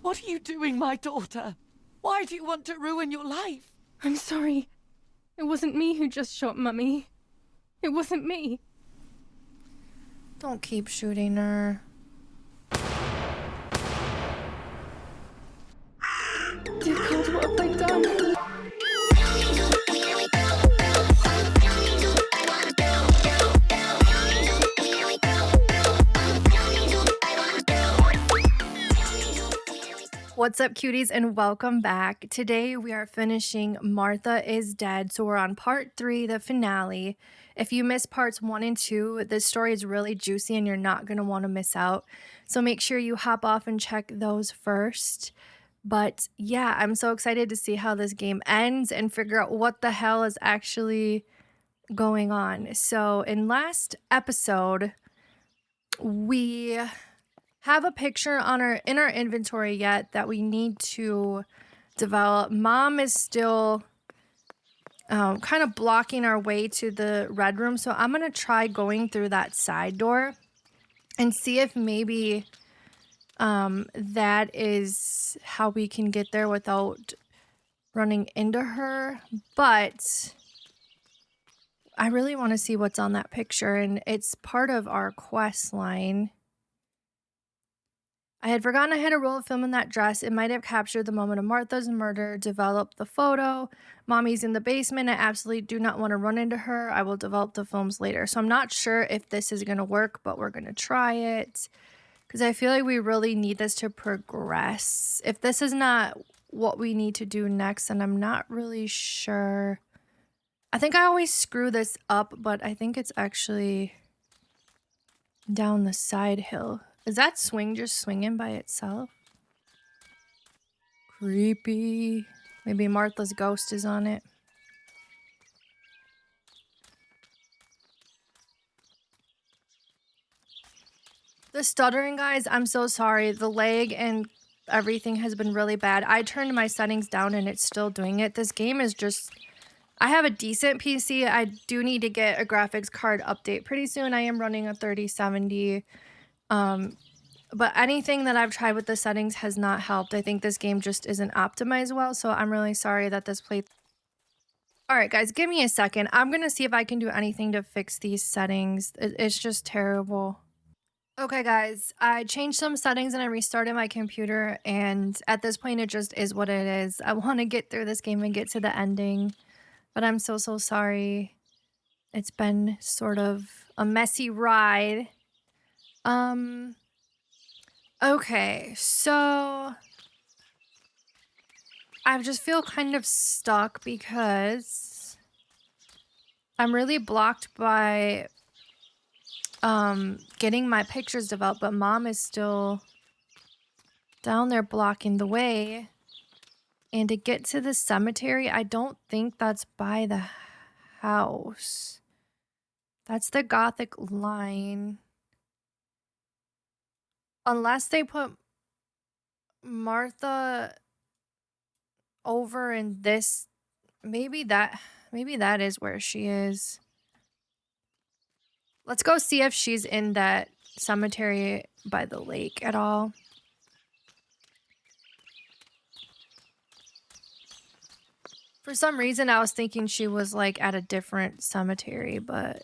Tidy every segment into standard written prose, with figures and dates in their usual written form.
What are you doing, my daughter? Why do you want to ruin your life? I'm sorry. It wasn't me who just shot Mummy. It wasn't me. Don't keep shooting her. Dear God, what have I done? What's up, cuties, and welcome back. Today we are finishing Martha is Dead, so we're on part 3, the finale. If you missed parts 1 and 2, this story is really juicy and you're not going to want to miss out. So make sure you hop off and check those first. But yeah, I'm so excited to see how this game ends and figure out what the hell is actually going on. So in last episode, we have a picture in our inventory yet that we need to develop. Mom is still kind of blocking our way to the red room, so I'm gonna try going through that side door and see if maybe that is how we can get there without running into her. But I really want to see what's on that picture, and it's part of our quest line. I had forgotten I had a roll of film in that dress. It might have captured the moment of Martha's murder. Develop the photo. Mommy's in the basement. I absolutely do not want to run into her. I will develop the films later. So I'm not sure if this is going to work, but we're going to try it. Because I feel like we really need this to progress. If this is not what we need to do next, then I'm not really sure. I think I always screw this up, but I think it's actually down the side hill. Is that swing just swinging by itself? Creepy. Maybe Martha's ghost is on it. The stuttering, guys, I'm so sorry. The lag and everything has been really bad. I turned my settings down and it's still doing it. This game is just... I have a decent PC. I do need to get a graphics card update pretty soon. I am running a 3070. But anything that I've tried with the settings has not helped. I think this game just isn't optimized well, so I'm really sorry that this played. Alright guys, give me a second. I'm gonna see if I can do anything to fix these settings. It's just terrible. Okay guys, I changed some settings and I restarted my computer, and at this point it just is what it is. I want to get through this game and get to the ending, but I'm so sorry. It's been sort of a messy ride. Okay, so I just feel kind of stuck because I'm really blocked by getting my pictures developed, but Mom is still down there blocking the way. And to get to the cemetery, I don't think that's by the house. That's the Gothic line. Unless they put Martha over in this, maybe that is where she is. Let's go see if she's in that cemetery by the lake at all. For some reason, I was thinking she was like at a different cemetery, but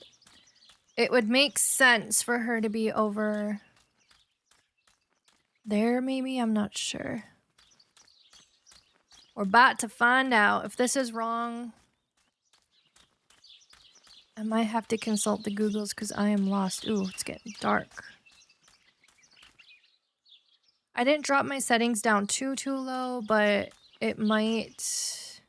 it would make sense for her to be over there, maybe? I'm not sure. We're about to find out. If this is wrong, I might have to consult the Googles because I am lost. Ooh, it's getting dark. I didn't drop my settings down too low, but it might...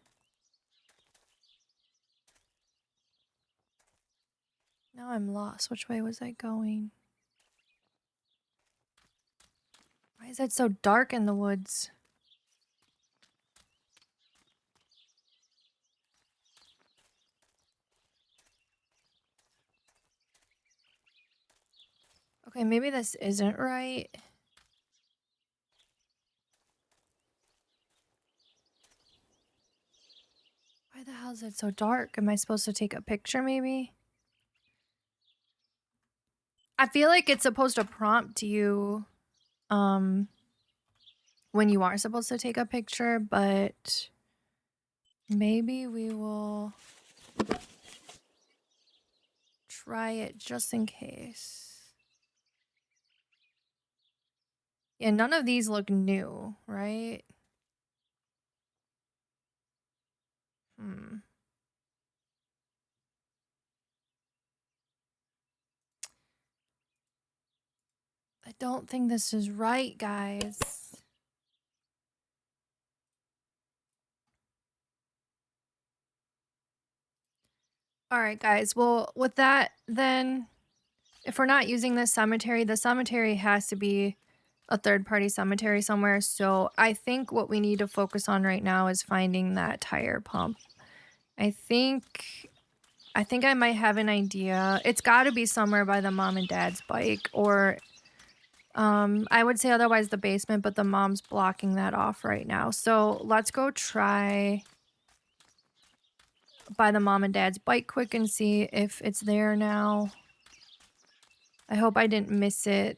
Now I'm lost. Which way was I going? Why is it so dark in the woods? Okay, maybe this isn't right. Why the hell is it so dark? Am I supposed to take a picture maybe? I feel like it's supposed to prompt you when you are supposed to take a picture, but maybe we will try it just in case. Yeah, none of these look new, right? I don't think this is right, guys. All right, guys. Well, with that, then, if we're not using this cemetery, the cemetery has to be a third-party cemetery somewhere. So I think what we need to focus on right now is finding that tire pump. I think I might have an idea. It's got to be somewhere by the mom and dad's bike, or I would say otherwise the basement, but the mom's blocking that off right now. So let's go try by the mom and dad's bike quick and see if it's there now. I hope I didn't miss it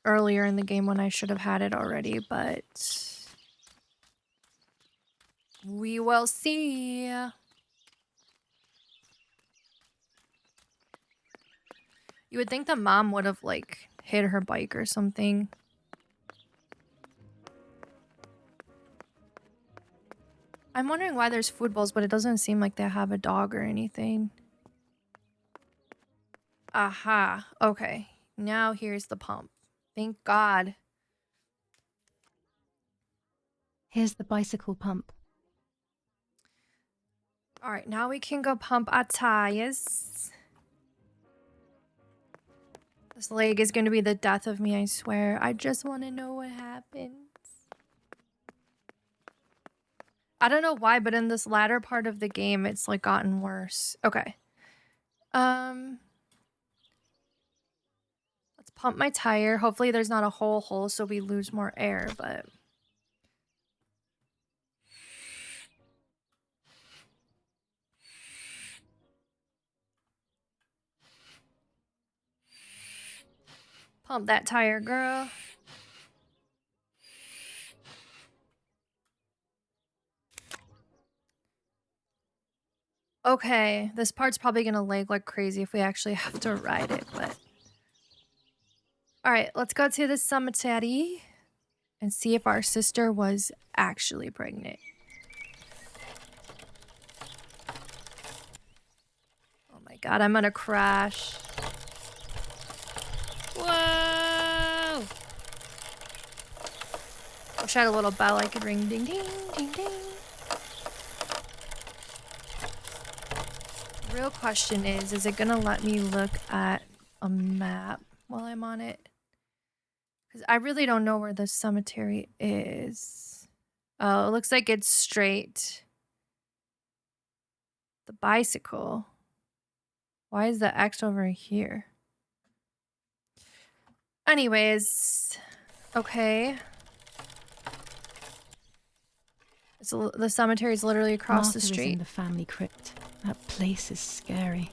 earlier in the game when I should have had it already, but we will see. You would think the mom would have, like, hit her bike or something. I'm wondering why there's food bowls, but it doesn't seem like they have a dog or anything. Aha. Okay. Now here's the pump. Thank God. Here's the bicycle pump. All right, now we can go pump our tires. This leg is going to be the death of me, I swear. I just want to know what happens. I don't know why, but in this latter part of the game, it's like gotten worse. Okay. Let's pump my tire. Hopefully there's not a whole hole so we lose more air, but... Pump that tire, girl. Okay, this part's probably gonna lag like crazy if we actually have to ride it, but... Alright, let's go to the cemetery and see if our sister was actually pregnant. Oh my god, I'm gonna crash. Whoa! Wish I had a little bell I could ring. Ding, ding, ding, ding. Real question is it gonna let me look at a map while I'm on it? Because I really don't know where the cemetery is. Oh, it looks like it's straight. The bicycle. Why is the X over here? Anyways, okay. The cemetery is literally across Martha the street. is in the family crypt. That place is scary.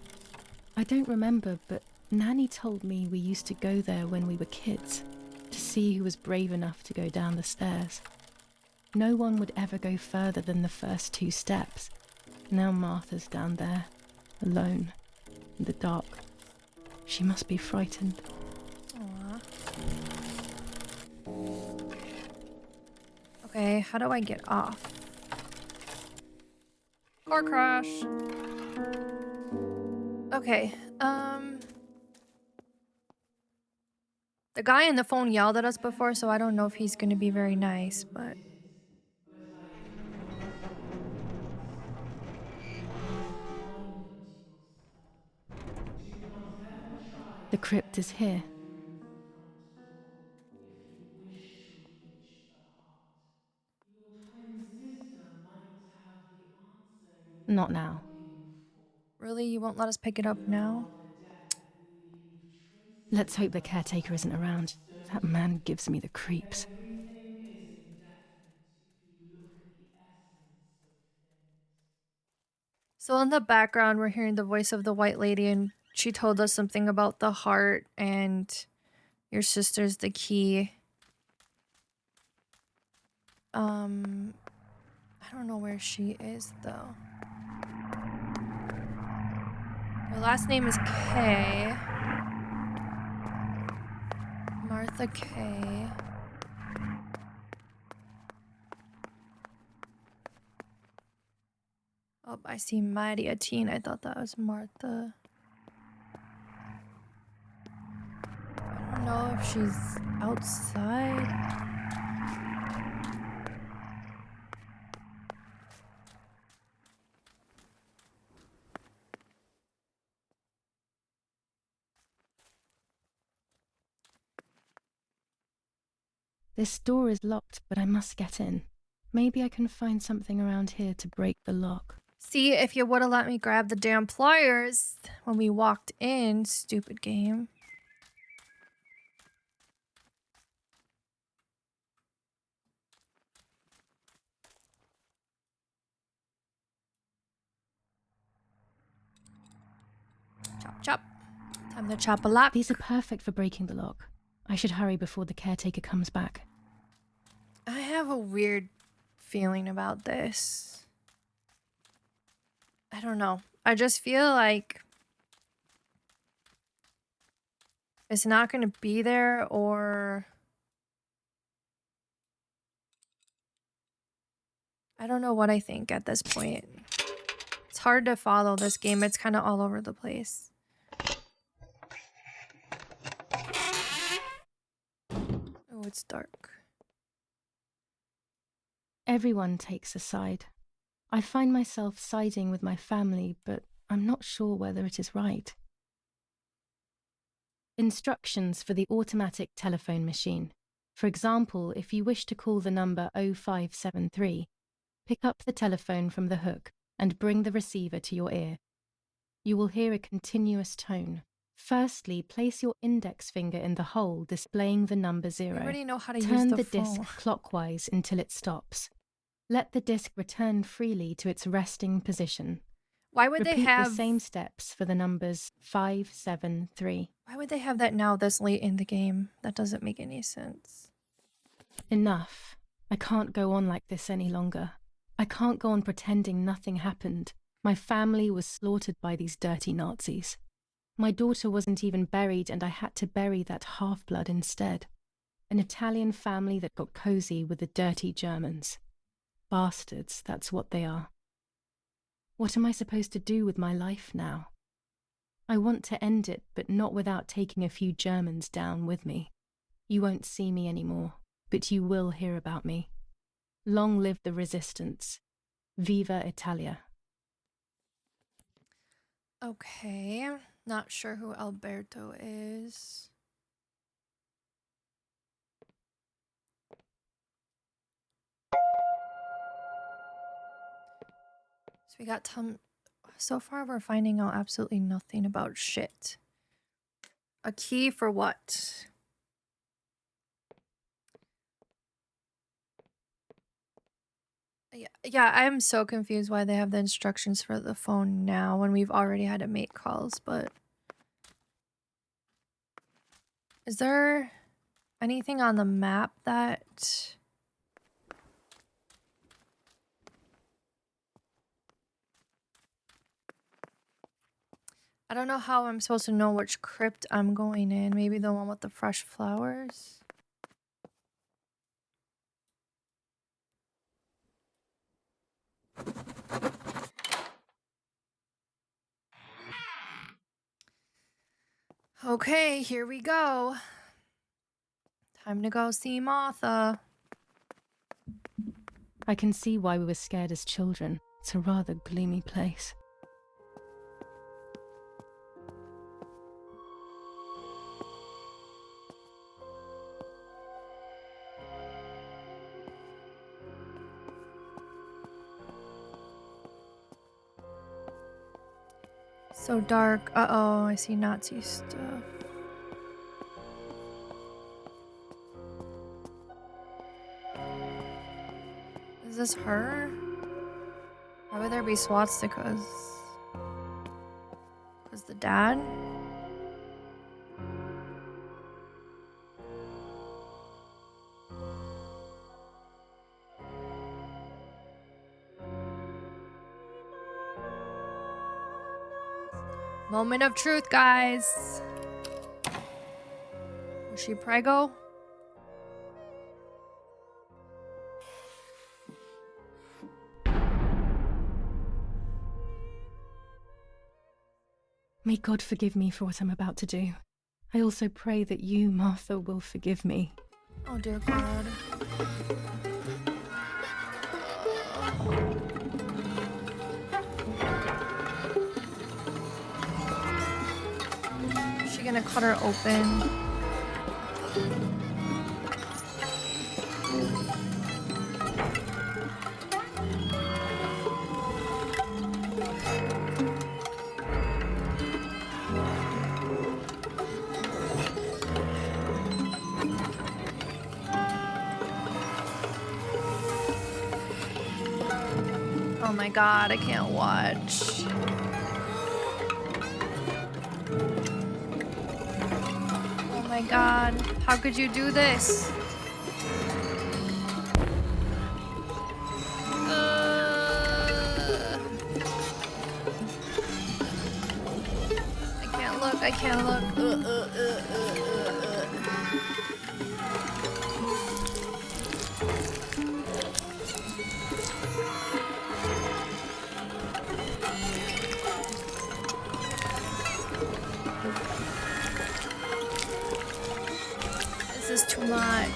I don't remember, but Nanny told me we used to go there when we were kids to see who was brave enough to go down the stairs. No one would ever go further than the first 2 steps. Now Martha's down there, alone, in the dark. She must be frightened. Aww. Okay, how do I get off? Car crash. Okay, the guy on the phone yelled at us before, so I don't know if he's gonna be very nice, but... The crypt is here. Not now. Really? You won't let us pick it up now? Let's hope the caretaker isn't around. That man gives me the creeps. So in the background, we're hearing the voice of the white lady, and she told us something about the heart and your sister's the key. I don't know where she is though. Her last name is K. Martha K. Oh, I see Maria Teen. I thought that was Martha. I don't know if she's outside. This door is locked, but I must get in. Maybe I can find something around here to break the lock. See, if you would have let me grab the damn pliers when we walked in, stupid game. Chop, chop. Time to chop a lock. These are perfect for breaking the lock. I should hurry before the caretaker comes back. I have a weird feeling about this. I don't know. I just feel like it's not going to be there, or I don't know what I think at this point. It's hard to follow this game. It's kind of all over the place. Oh, it's dark. Everyone takes a side. I find myself siding with my family, but I'm not sure whether it is right. Instructions for the automatic telephone machine. For example, if you wish to call the number 0573, pick up the telephone from the hook and bring the receiver to your ear. You will hear a continuous tone. Firstly, place your index finger in the hole displaying the number 0. I already know how to use Turn the the phone. disc clockwise until it stops. Let the disc return freely to its resting position. Why would Repeat they have the same steps for the numbers 573. Why would they have that now this late in the game? That doesn't make any sense. Enough. I can't go on like this any longer. I can't go on pretending nothing happened. My family was slaughtered by these dirty Nazis. My daughter wasn't even buried, and I had to bury that half-blood instead. An Italian family that got cozy with the dirty Germans. Bastards, that's what they are. What am I supposed to do with my life now? I want to end it, but not without taking a few Germans down with me. You won't see me anymore, but you will hear about me. Long live the resistance. Viva Italia. Okay. Not sure who Alberto is. So we got so far we're finding out absolutely nothing about shit. A key for what? Yeah, I'm so confused why they have the instructions for the phone now when we've already had to make calls, but is there anything on the map that I don't know how I'm supposed to know which crypt I'm going in. Maybe the one with the fresh flowers? Okay, here we go. Time to go see Martha. I can see why we were scared as children. It's a rather gloomy place. So dark. Uh-oh, I see Nazi stuff. Is this her? Why would there be swastikas? Was the dad? Moment of truth, guys. Was she preggo? May God forgive me for what I'm about to do. I also pray that you, Martha, will forgive me. Oh, dear God. Is she gonna cut her open? Oh my God, I can't watch. Oh my God, how could you do this? I can't look, I can't look. This is too much.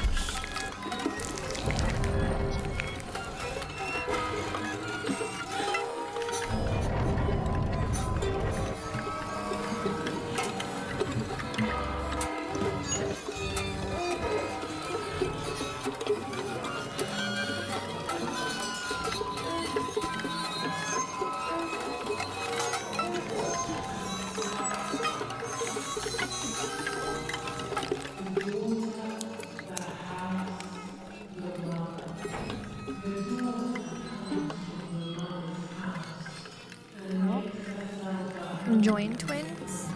Conjoined twins?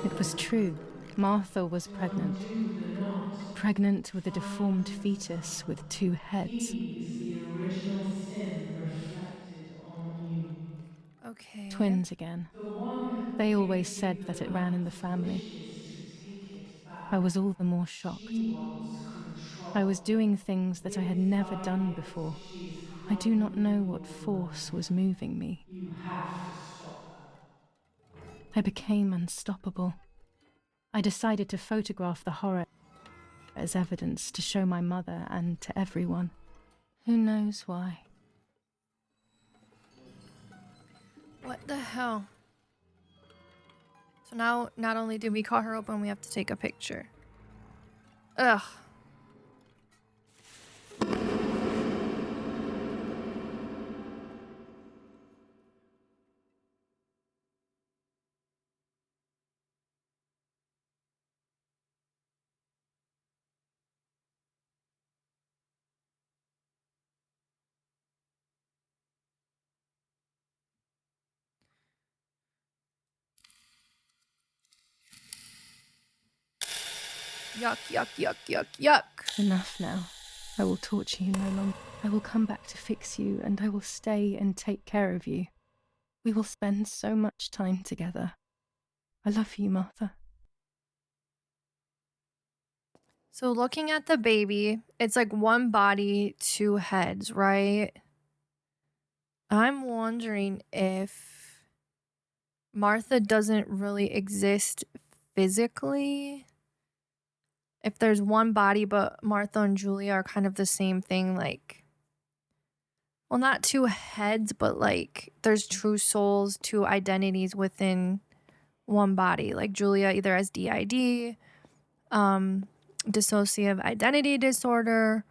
It was true. Martha was pregnant. Pregnant with a deformed fetus with 2 heads. Okay. Twins again. They always said that it ran in the family. I was all the more shocked. I was doing things that I had never done before. I do not know what force was moving me. You have to stop her. I became unstoppable. I decided to photograph the horror as evidence to show my mother and to everyone. Who knows why? What the hell? So now, not only did we cut her open, we have to take a picture. Ugh. Yuck, yuck, yuck, yuck, yuck. Enough now. I will torture you no longer. I will come back to fix you, and I will stay and take care of you. We will spend so much time together. I love you, Martha. So looking at the baby, it's like one body, 2 heads, right? I'm wondering if Martha doesn't really exist physically. If there's one body, but Martha and Giulia are kind of the same thing, like, well, not 2 heads, but like there's 2 souls, 2 identities within one body. Like Giulia either has DID, dissociative identity disorder,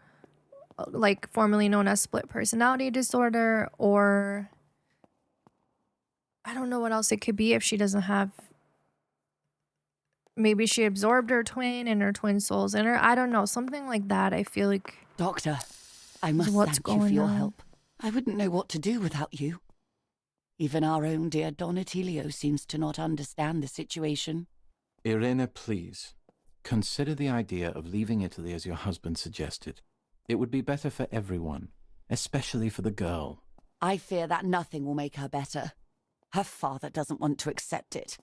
like formerly known as split personality disorder, or I don't know what else it could be if she doesn't have. Maybe she absorbed her twin and her twin souls in her. I don't know. Something like that. I feel like. Doctor, I must What's thank you for going your on? help. I wouldn't know what to do without you. Even our own dear Donatello seems to not understand the situation. Irene, please. Consider the idea of leaving Italy as your husband suggested. It would be better for everyone, especially for the girl. I fear that nothing will make her better. Her father doesn't want to accept it.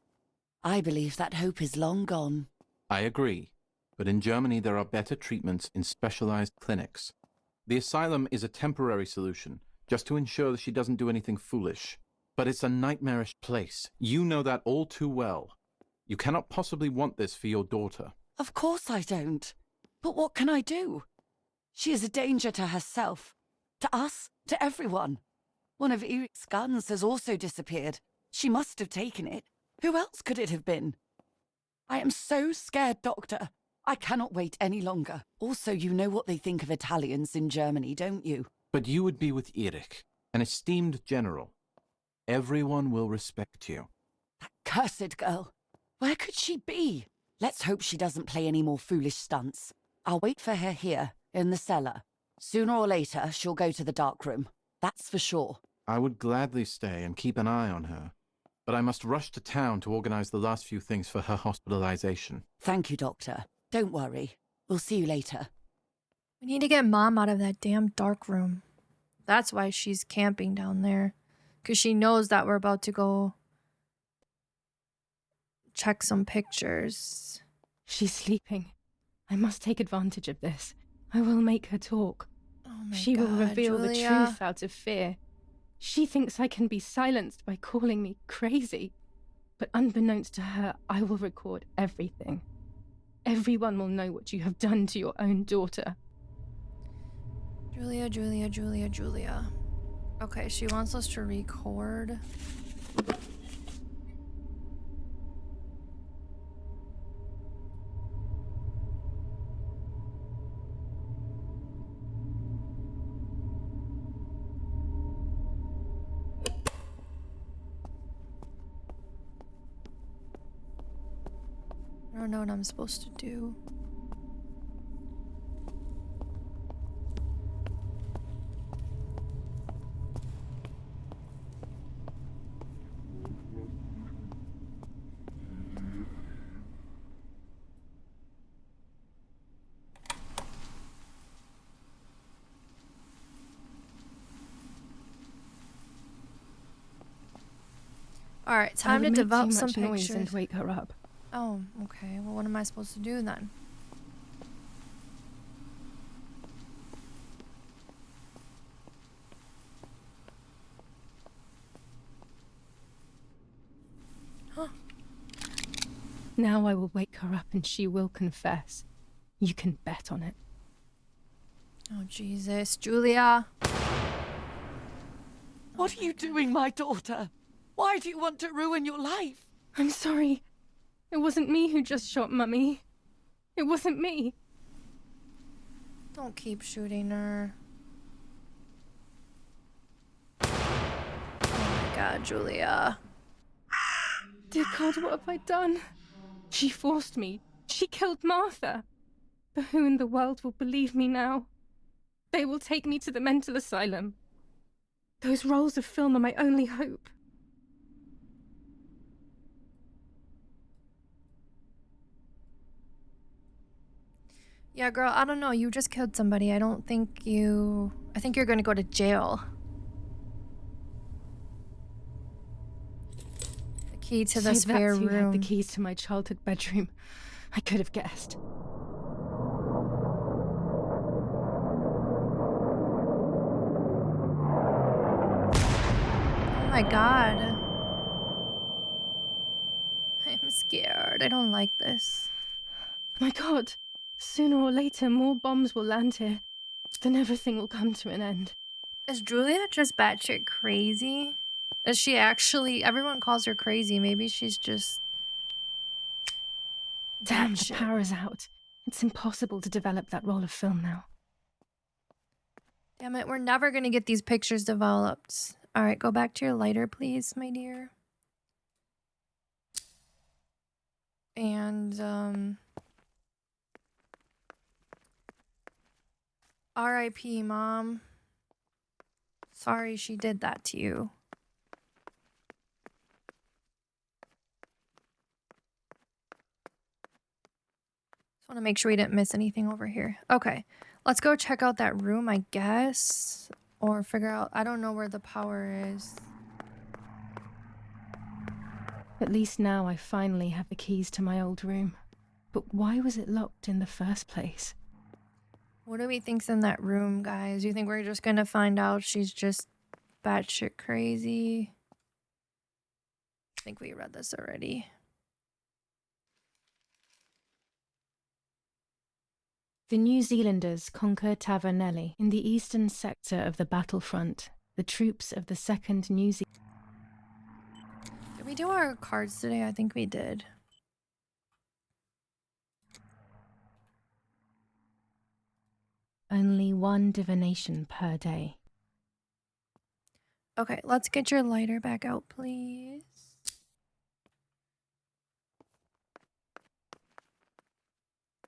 I believe that hope is long gone. I agree, but in Germany there are better treatments in specialized clinics. The asylum is a temporary solution, just to ensure that she doesn't do anything foolish. But it's a nightmarish place. You know that all too well. You cannot possibly want this for your daughter. Of course I don't. But what can I do? She is a danger to herself, to us, to everyone. One of Eric's guns has also disappeared. She must have taken it. Who else could it have been? I am so scared, Doctor. I cannot wait any longer. Also, you know what they think of Italians in Germany, don't you? But you would be with Eric, an esteemed general. Everyone will respect you. That cursed girl. Where could she be? Let's hope she doesn't play any more foolish stunts. I'll wait for her here, in the cellar. Sooner or later, she'll go to the dark room. That's for sure. I would gladly stay and keep an eye on her. But I must rush to town to organize the last few things for her hospitalization. Thank you, Doctor. Don't worry. We'll see you later. We need to get Mom out of that damn dark room. That's why she's camping down there. Because she knows that we're about to go check some pictures. She's sleeping. I must take advantage of this. I will make her talk. Oh my She will God, reveal the Giulia. truth out of fear. She thinks I can be silenced by calling me crazy. But unbeknownst to her, I will record everything. Everyone will know what you have done to your own daughter. Giulia, Giulia, Giulia, Giulia. Okay, she wants us to record. I don't know what I'm supposed to do. All right, time to develop some noise pictures. and wake her up. Oh, okay. Well, what am I supposed to do then? Huh. Now I will wake her up and she will confess. You can bet on it. Oh, Jesus. Giulia. What are you doing, my daughter? Why do you want to ruin your life? I'm sorry. It wasn't me who just shot Mummy. It wasn't me. Don't keep shooting her. Oh my God, Giulia. Dear God, what have I done? She forced me. She killed Martha. But who in the world will believe me now? They will take me to the mental asylum. Those rolls of film are my only hope. Yeah, girl, I don't know. You just killed somebody. I think you're gonna go to jail. The key to the So spare that's who had room. the keys to my childhood bedroom. I could have guessed. Oh my God. I'm scared. I don't like this. My God, sooner or later more bombs will land here. Then everything will come to an end. Is Giulia just batshit crazy? Is she actually... Everyone calls her crazy. Maybe she's just... Damn, the batshit. power is out. It's impossible to develop that roll of film now. Damn it, we're never gonna get these pictures developed. Alright, go back to your lighter, please, my dear. And, R.I.P., Mom. Sorry she did that to you. Just want to make sure we didn't miss anything over here. Okay, let's go check out that room, I guess. Or figure out... I don't know where the power is. At least now I finally have the keys to my old room. But why was it locked in the first place? What do we think's in that room, guys? You think we're just gonna find out she's just batshit crazy? I think we read this already. The New Zealanders conquer Tavernelli in the eastern sector of the battlefront. The troops of the 2nd New Zealand... Did we do our cards today? I think we did. Only 1 divination per day. Okay, let's get your lighter back out, please.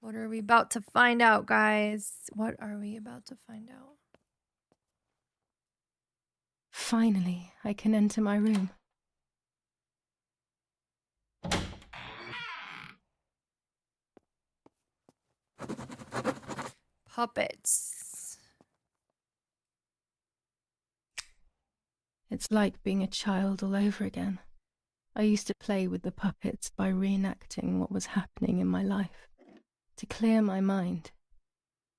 What are we about to find out, guys? What are we about to find out? Finally, I can enter my room. Puppets. It's like being a child all over again. I used to play with the puppets by reenacting what was happening in my life. To clear my mind.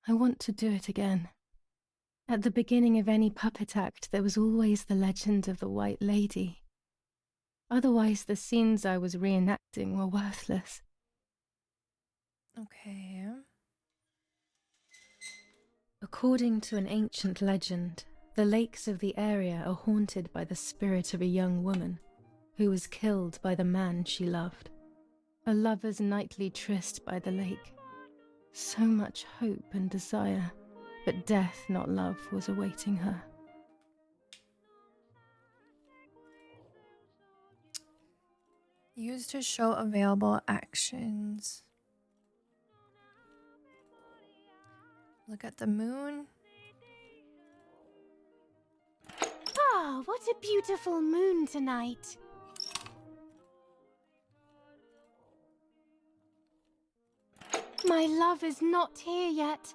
I want to do it again. At the beginning of any puppet act, there was always the legend of the White Lady. Otherwise, the scenes I was reenacting were worthless. Okay. According to an ancient legend, the lakes of the area are haunted by the spirit of a young woman who was killed by the man she loved. A lover's nightly tryst by the lake. So much hope and desire, but death, not love, was awaiting her. Use to show available actions. Look at the moon. Ah, what a beautiful moon tonight. My love is not here yet.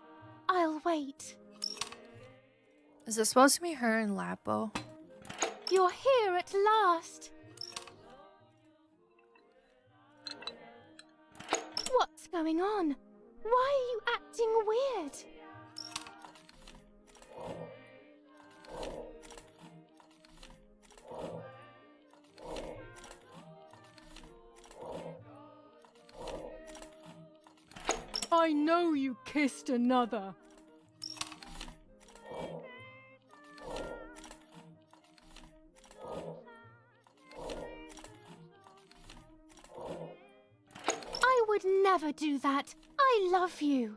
I'll wait. Is this supposed to be her and Lapo? You're here at last. What's going on? Why are you acting weird? I know you kissed another. I would never do that. I love you.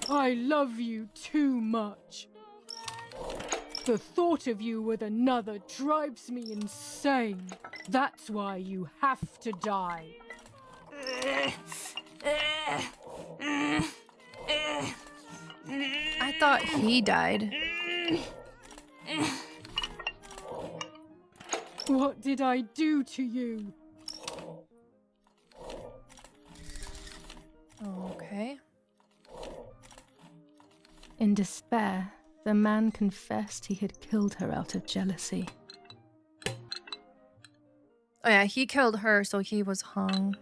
I love you too much. The thought of you with another drives me insane. That's why you have to die. I thought he died. What did I do to you? Okay. In despair, the man confessed he had killed her out of jealousy. Oh yeah, he killed her, so he was hung.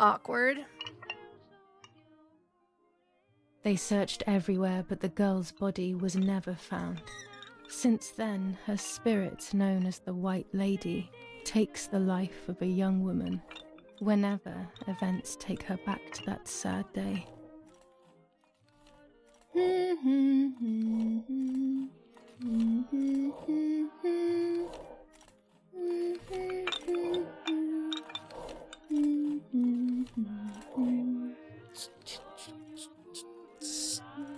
Awkward. They searched everywhere, but the girl's body was never found. Since then, her spirit, known as the White Lady, takes the life of a young woman whenever events take her back to that sad day.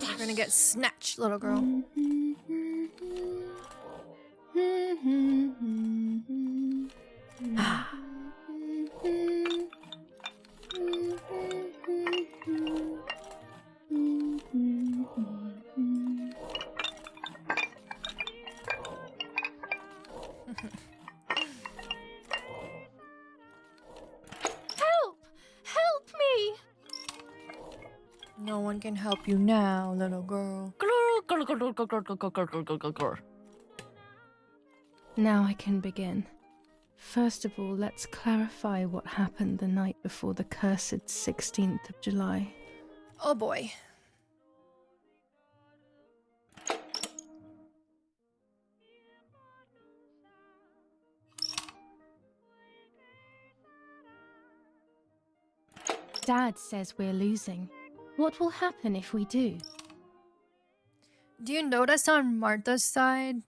You're gonna get snatched, little girl. one can help you now, little girl. Now I can begin. First of all, let's clarify what happened the night before the cursed 16th of July. Oh boy. Dad says we're losing. What will happen if we do? Do you notice on Martha's side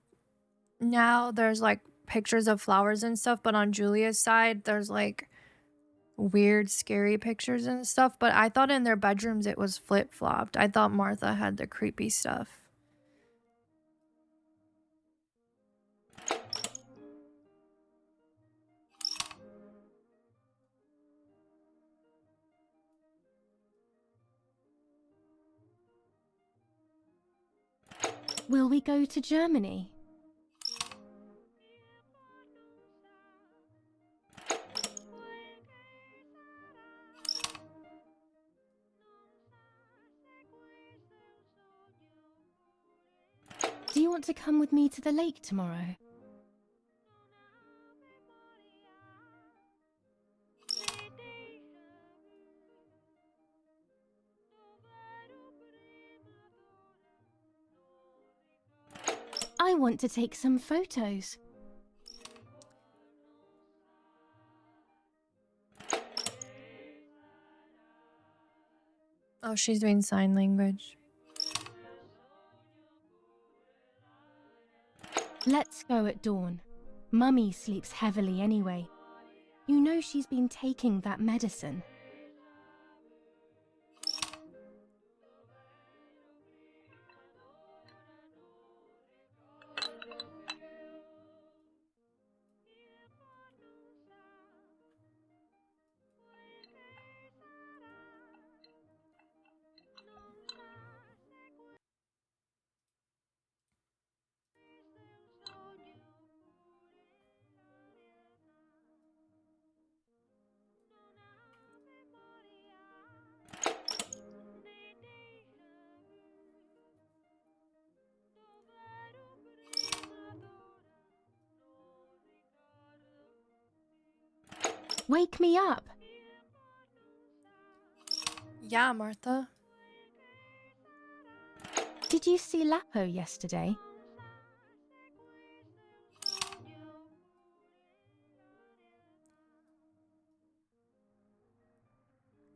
now there's like pictures of flowers and stuff, but on Giulia's side there's like weird, scary pictures and stuff. But I thought in their bedrooms it was flip-flopped. I thought Martha had the creepy stuff. Will we go to Germany? Do you want to come with me to the lake tomorrow? I want to take some photos. Oh, she's doing sign language. Let's go at dawn. Mummy sleeps heavily anyway. You know she's been taking that medicine. Wake me up! Yeah, Martha. Did you see Lapo yesterday?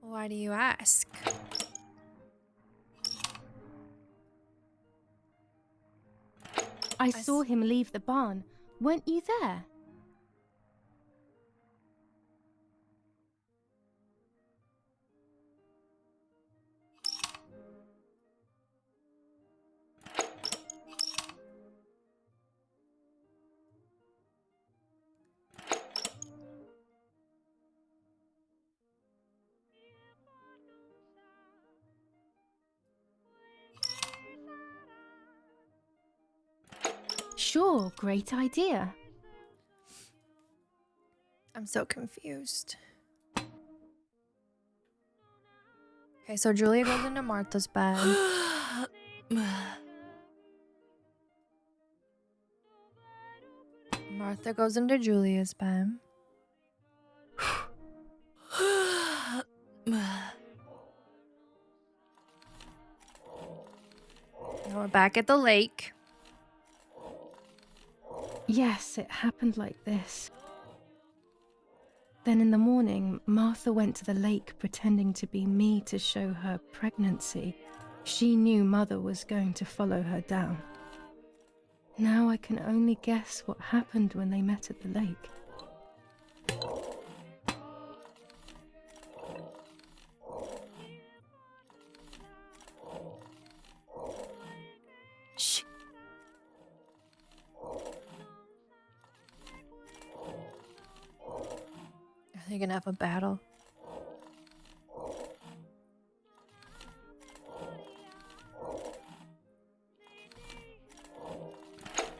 Why do you ask? I saw him leave the barn. Weren't you there? Sure, great idea. I'm so confused. Okay, so Giulia goes into Martha's bed. Martha goes into Giulia's bed. And we're back at the lake. Yes, it happened like this. Then in the morning, Martha went to the lake pretending to be me to show her pregnancy. She knew Mother was going to follow her down. Now I can only guess what happened when they met at the lake. Shh. Are they gonna have a battle?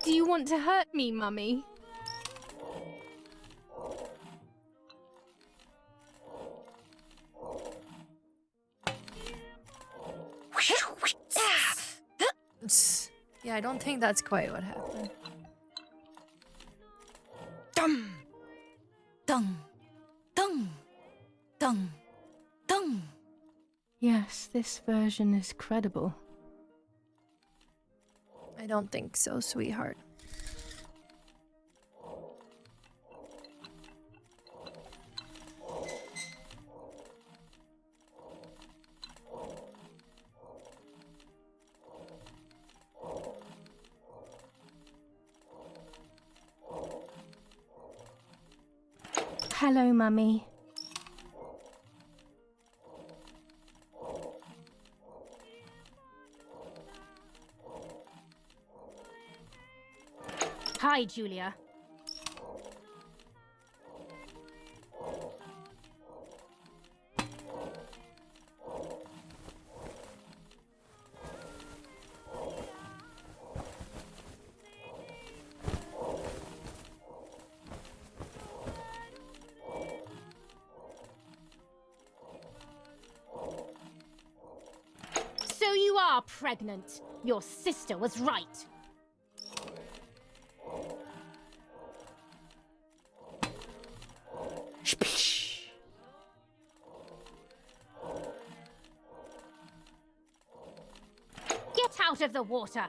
Do you want to hurt me, Mummy? Yeah, I don't think that's quite what happened. Dum, dum, dum, dum, dum. Yes, this version is credible. I don't think so, sweetheart. Hello, Mummy. Hi, Giulia. So you are pregnant. Your sister was right. Get out of the water.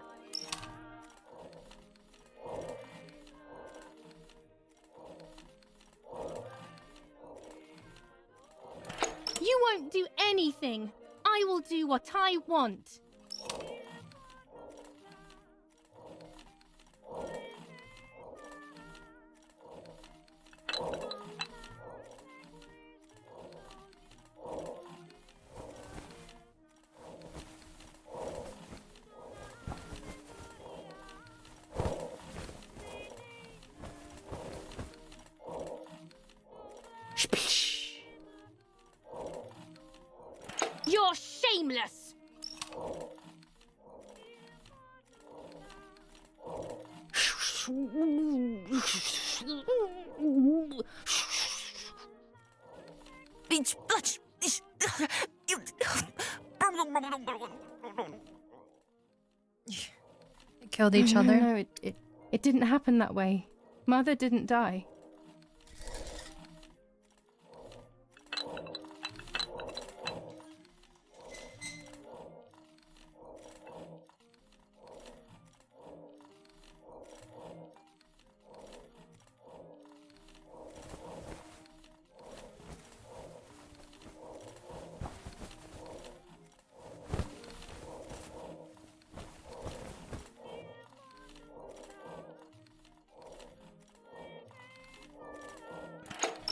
You won't do anything. I will do what I want. You're shameless! They killed each other. No, it didn't happen that way. Mother didn't die.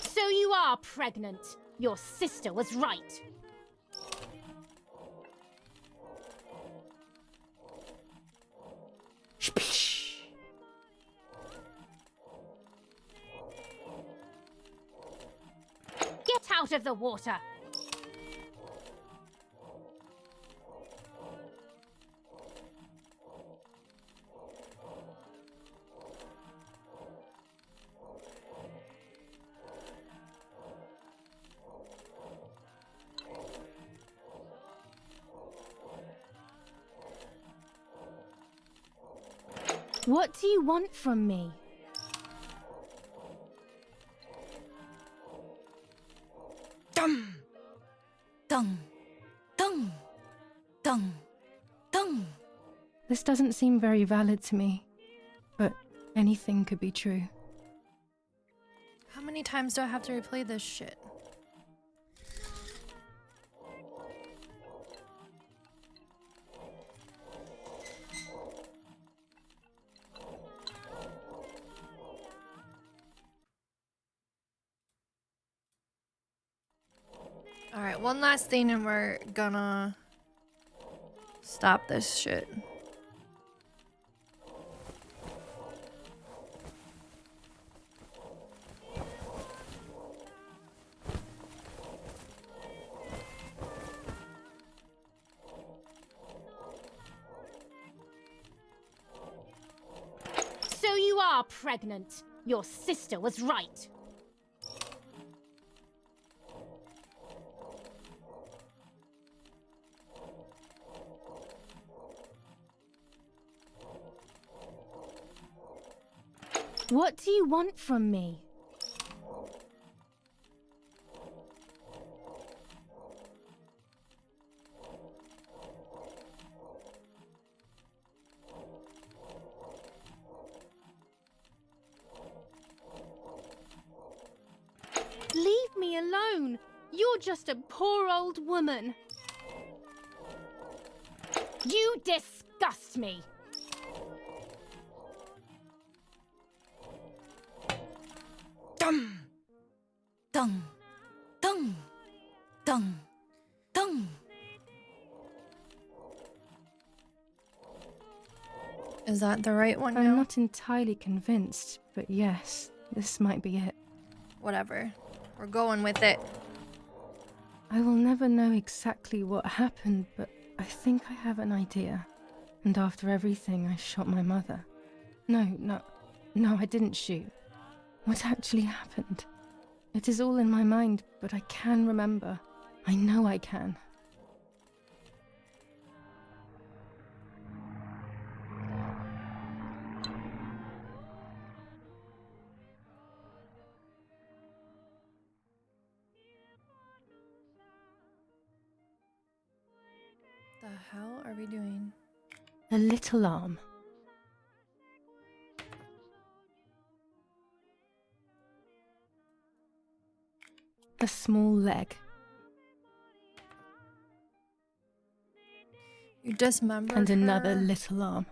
So you are pregnant. Your sister was right. Get out of the water. What do you want from me? Dum, dum, dum, dum, dum. This doesn't seem very valid to me, but anything could be true. How many times do I have to replay this shit? Alright, one last thing and we're gonna stop this shit. So you are pregnant. Your sister was right. What do you want from me? Leave me alone. You're just a poor old woman. You disgust me. Dum, dung, dung, dung, dung. Is that the right one I'm now? not entirely convinced, but yes, this might be it. Whatever. We're going with it. I will never know exactly what happened, but I think I have an idea. And after everything, I shot my mother. No, I didn't shoot. What actually happened? It is all in my mind, but I can remember. I know I can. The hell are we doing? A little arm. A small leg. You dismembered And another her? little arm.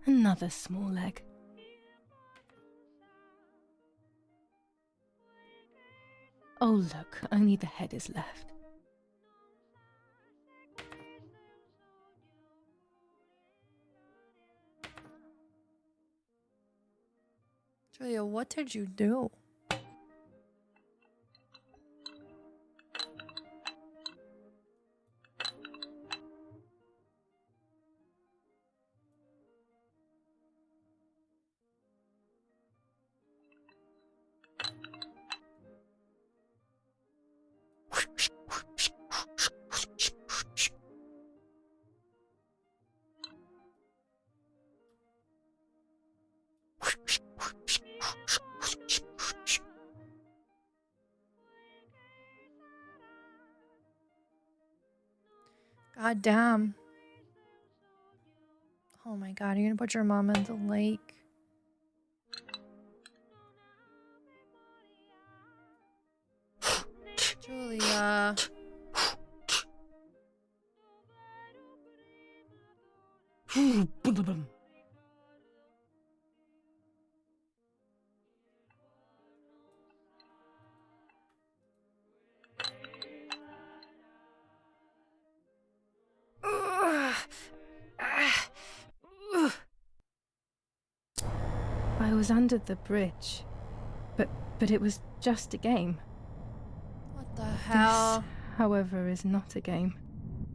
Another small leg. Oh look, only the head is left. Giulia, what did you do? God damn. Oh my god, you're gonna put your mom in the lake. Giulia. I was under the bridge, but it was just a game. What the hell? This, however, is not a game.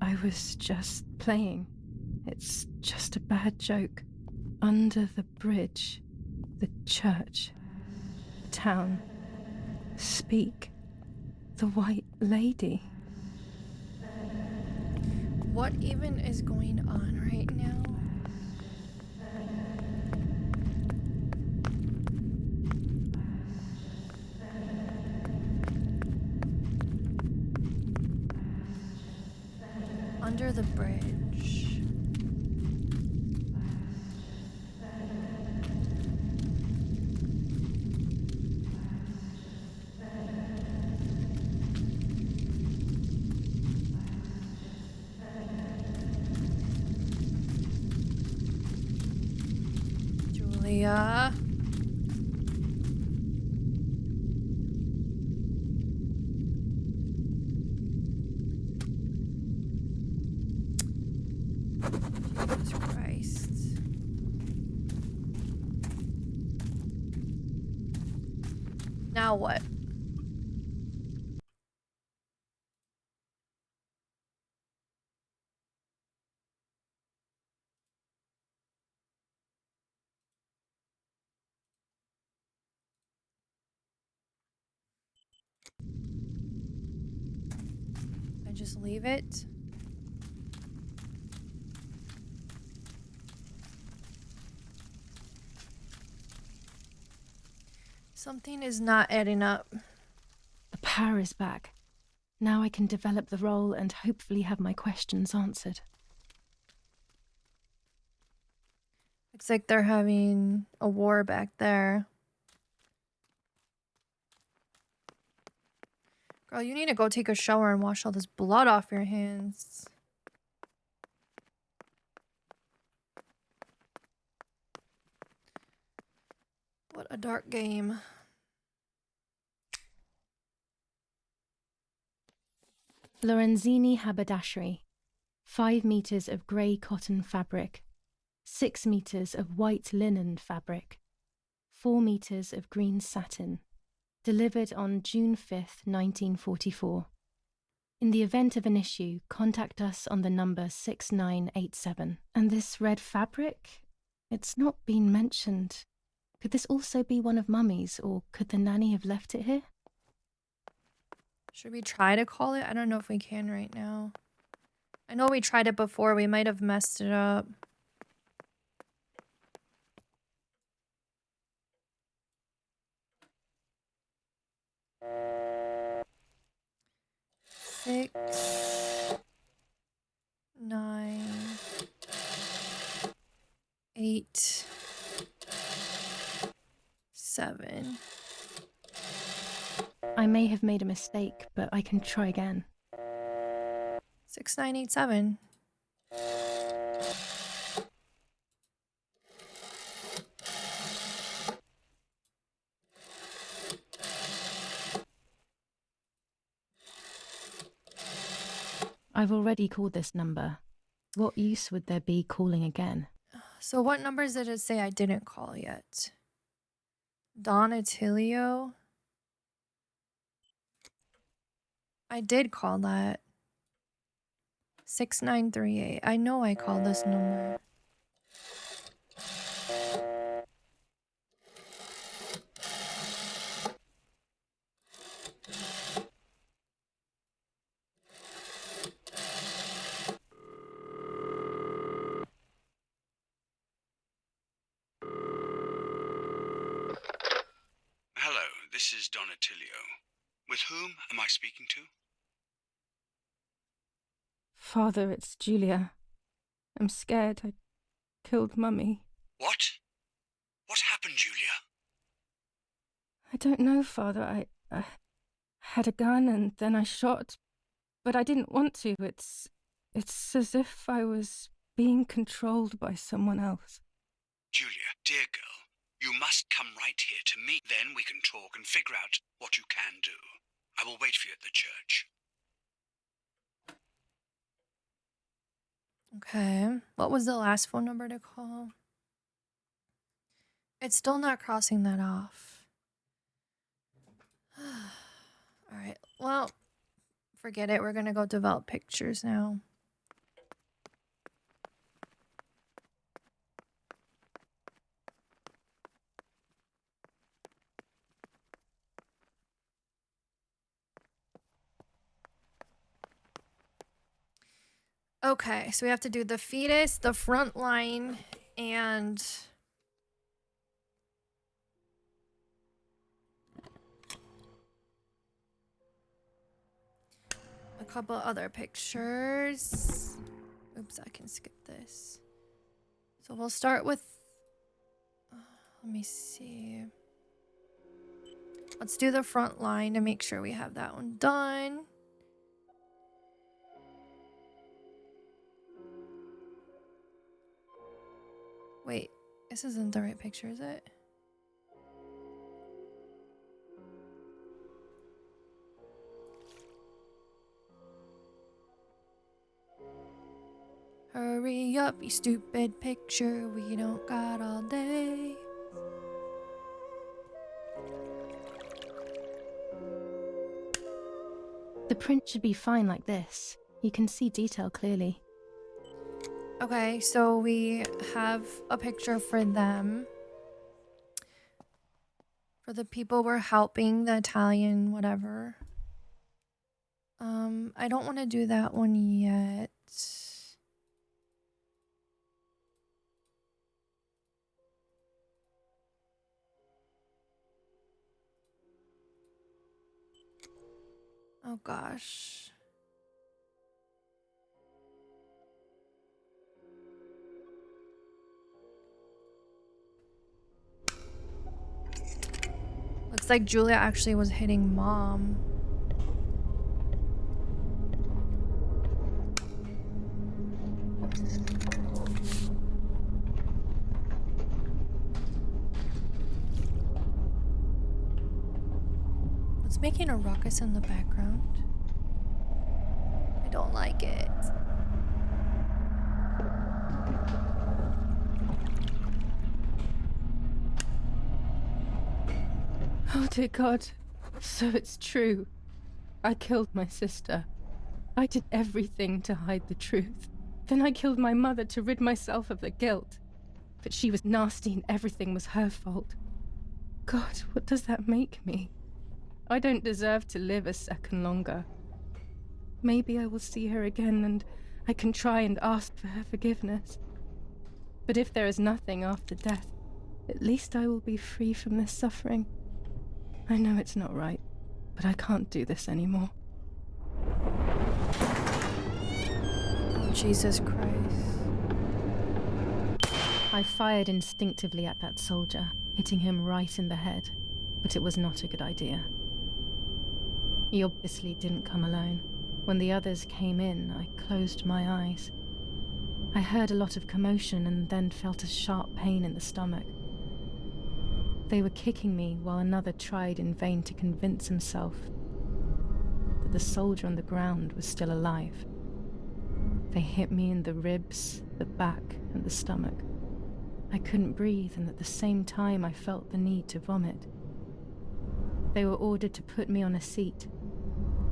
I was just playing. It's just a bad joke. Under the bridge, the church, the town. Speak. The White Lady. What even is going on right now? Under the bridge. Giulia. Jesus Christ. Now what? I just leave it? Something is not adding up. The power is back. Now I can develop the role and hopefully have my questions answered. Looks like they're having a war back there. Girl, you need to go take a shower and wash all this blood off your hands. What a dark game. Lorenzini haberdashery. 5 meters of grey cotton fabric. 6 meters of white linen fabric. 4 meters of green satin. Delivered on June 5th, 1944. In the event of an issue, contact us on the number 6987. And this red fabric? It's not been mentioned. Could this also be one of Mummy's, or could the nanny have left it here? Should we try to call it? I don't know if we can right now. I know we tried it before. We might have messed it up. Six, 9, 8, 7. I may have made a mistake, but I can try again. 6987. I've already called this number. What use would there be calling again? So what numbers did it say I didn't call yet? Donatilio? I did call that. 6938. I know I called this number. Hello, this is Donatilio. With whom am I speaking to? Father, it's Giulia. I'm scared. I killed Mummy. What? What happened, Giulia? I don't know, Father. I had a gun and then I shot, but I didn't want to. It's as if I was being controlled by someone else. Giulia, dear girl, you must come right here to me. Then we can talk and figure out what you can do. I will wait for you at the church. Okay. What was the last phone number to call? It's still not crossing that off. All right. Well, forget it. We're going to go develop pictures now. Okay, so we have to do the fetus, the front line, and a couple other pictures. Oops, I can skip this. So we'll start with, let me see. Let's do the front line to make sure we have that one done. Wait, this isn't the right picture, is it? Hurry up, you stupid picture. We don't got all day. The print should be fine like this. You can see detail clearly. Okay, so we have a picture for them. For the people we're helping, the Italian, whatever. I don't want to do that one yet. gosh. Looks like Giulia actually was hitting Mom. What's making a ruckus in the background? I don't like it. Oh dear God, so it's true. I killed my sister. I did everything to hide the truth. Then I killed my mother to rid myself of the guilt. But she was nasty and everything was her fault. God, what does that make me? I don't deserve to live a second longer. Maybe I will see her again and I can try and ask for her forgiveness. But if there is nothing after death, at least I will be free from this suffering. I know it's not right, but I can't do this anymore. Oh, Jesus Christ. I fired instinctively at that soldier, hitting him right in the head, but it was not a good idea. He obviously didn't come alone. When the others came in, I closed my eyes. I heard a lot of commotion and then felt a sharp pain in the stomach. They were kicking me while another tried in vain to convince himself that the soldier on the ground was still alive. They hit me in the ribs, the back, and the stomach. I couldn't breathe, and at the same time I felt the need to vomit. They were ordered to put me on a seat.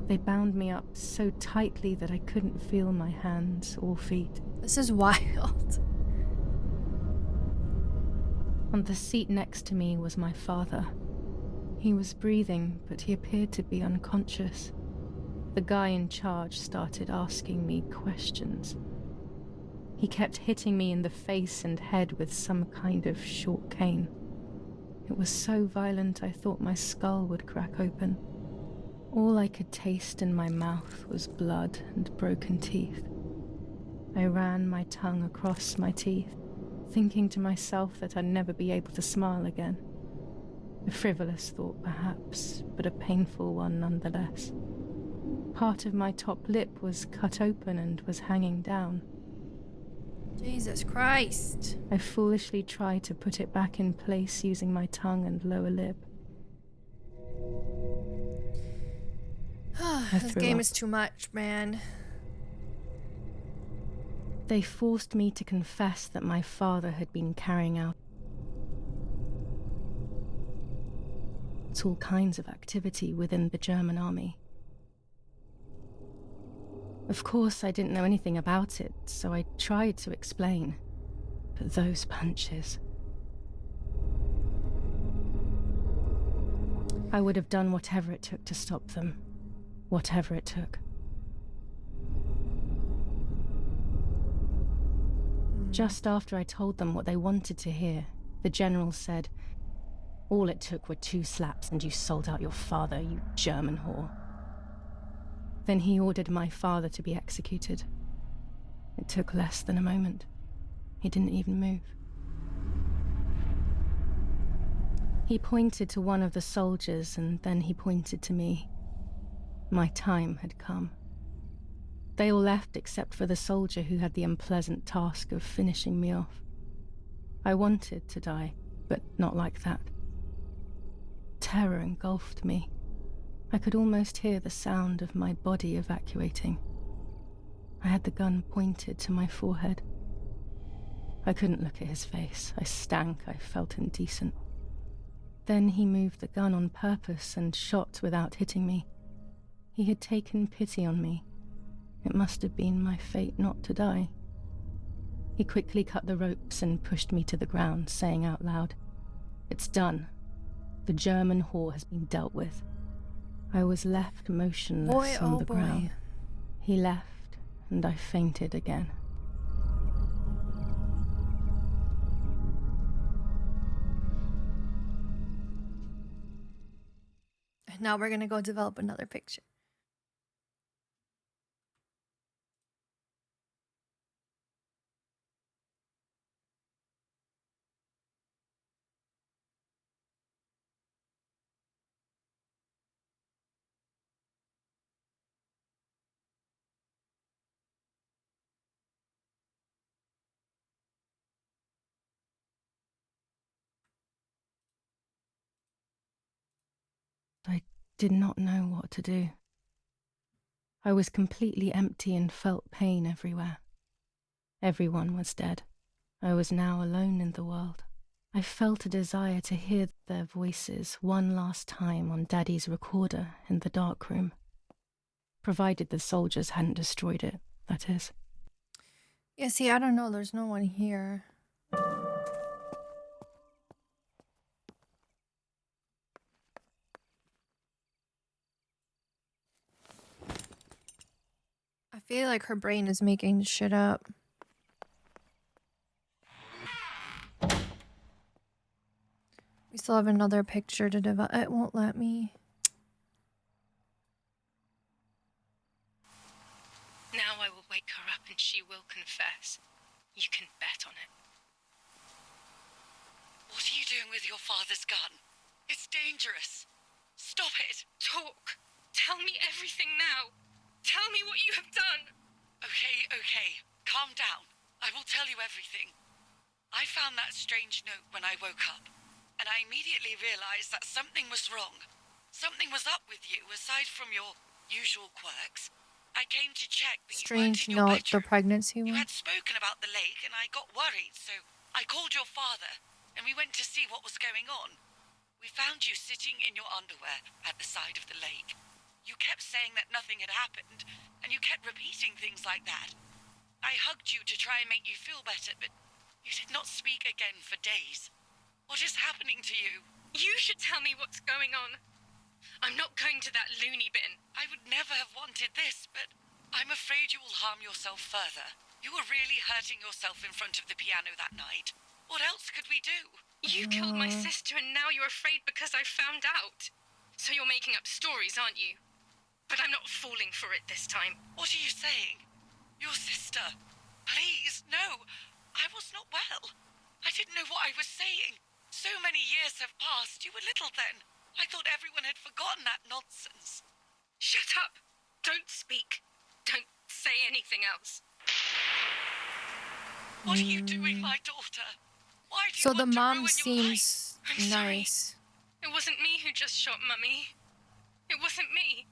They bound me up so tightly that I couldn't feel my hands or feet. This is wild. On the seat next to me was my father. He was breathing, but he appeared to be unconscious. The guy in charge started asking me questions. He kept hitting me in the face and head with some kind of short cane. It was so violent I thought my skull would crack open. All I could taste in my mouth was blood and broken teeth. I ran my tongue across my teeth, thinking to myself that I'd never be able to smile again. A frivolous thought, perhaps, but a painful one nonetheless. Part of my top lip was cut open and was hanging down. Jesus Christ. I foolishly tried to put it back in place using my tongue and lower lip. This game is too much, man. They forced me to confess that my father had been carrying out all kinds of activity within the German army. Of course, I didn't know anything about it, so I tried to explain. But those punches... I would have done whatever it took to stop them. Whatever it took. Just after I told them what they wanted to hear, the general said, "All it took were 2 slaps and you sold out your father, you German whore." Then he ordered my father to be executed. It took less than a moment. He didn't even move. He pointed to one of the soldiers and then he pointed to me. My time had come. They all left except for the soldier who had the unpleasant task of finishing me off. I wanted to die, but not like that. Terror engulfed me. I could almost hear the sound of my body evacuating. I had the gun pointed to my forehead. I couldn't look at his face. I stank. I felt indecent. Then he moved the gun on purpose and shot without hitting me. He had taken pity on me. It must have been my fate not to die. He quickly cut the ropes and pushed me to the ground, saying out loud, "It's done. The German whore has been dealt with." I was left motionless on the ground. He left, and I fainted again. Now we're gonna go develop another picture. did not know what to do. I was completely empty and felt pain everywhere. Everyone was dead. I was now alone in the world. I felt a desire to hear their voices one last time on Daddy's recorder in the dark room. Provided the soldiers hadn't destroyed it, that is. Yeah, see, I don't know. There's no one here. I feel like her brain is making shit up. We still have another picture to develop. It won't let me. Now I will wake her up and she will confess. You can bet on it. What are you doing with your father's gun? It's dangerous. Stop it. Talk. Tell me everything now. Tell me what you have done. Okay. Calm down. I will tell you everything. I found that strange note when I woke up, and I immediately realized that something was wrong. Something was up with you, aside from your usual quirks. I came to check, but Strange you weren't in your note, the bedroom. pregnancy You one. had spoken about the lake, and I got worried, so I called your father, and we went to see what was going on. We found you sitting in your underwear at the side of the lake. You kept saying that nothing had happened, and you kept repeating things like that. I hugged you to try and make you feel better, but you did not speak again for days. What is happening to you? You should tell me what's going on. I'm not going to that loony bin. I would never have wanted this, but I'm afraid you will harm yourself further. You were really hurting yourself in front of the piano that night. What else could we do? You killed my sister and now you're afraid because I found out. So you're making up stories, aren't you? But I'm not falling for it this time. What are you saying? Your sister? Please, no. I was not well. I didn't know what I was saying. So many years have passed. You were little then. I thought everyone had forgotten that nonsense. Shut up. Don't speak. Don't say anything else. What are you doing, my daughter? Why do you So want the to mom ruin your seems I'm sorry. nice. It wasn't me who just shot Mummy. It wasn't me.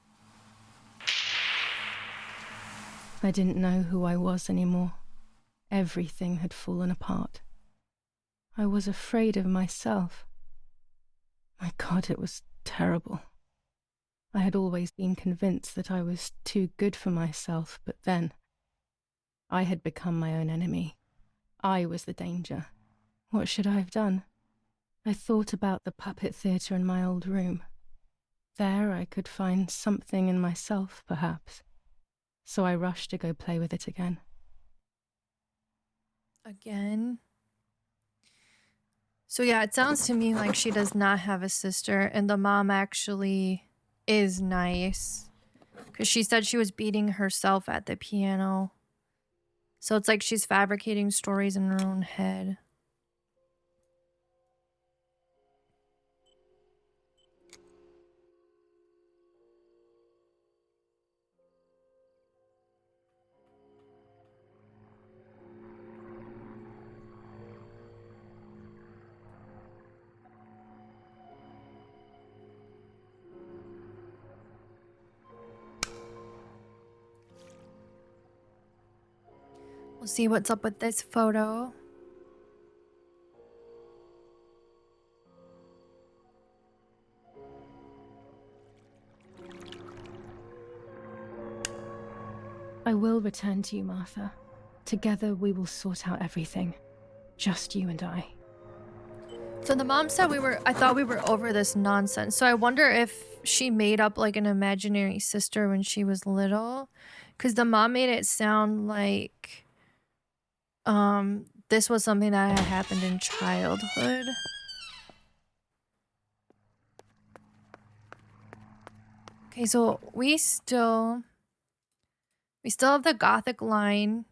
I didn't know who I was anymore. Everything had fallen apart. I was afraid of myself. My God, it was terrible. I had always been convinced that I was too good for myself, but then I had become my own enemy. I was the danger. What should I have done? I thought about the puppet theatre in my old room. There I could find something in myself, perhaps. So I rushed to go play with it again. Again. So yeah, it sounds to me like she does not have a sister, and the mom actually is nice. Because she said she was beating herself at the piano. So it's like she's fabricating stories in her own head. We'll see what's up with this photo. I will return to you, Martha. Together we will sort out everything. Just you and I. So the mom said I thought we were over this nonsense. So I wonder if she made up like an imaginary sister when she was little. Because the mom made it sound like this was something that had happened in childhood. Okay, so we still have the gothic line.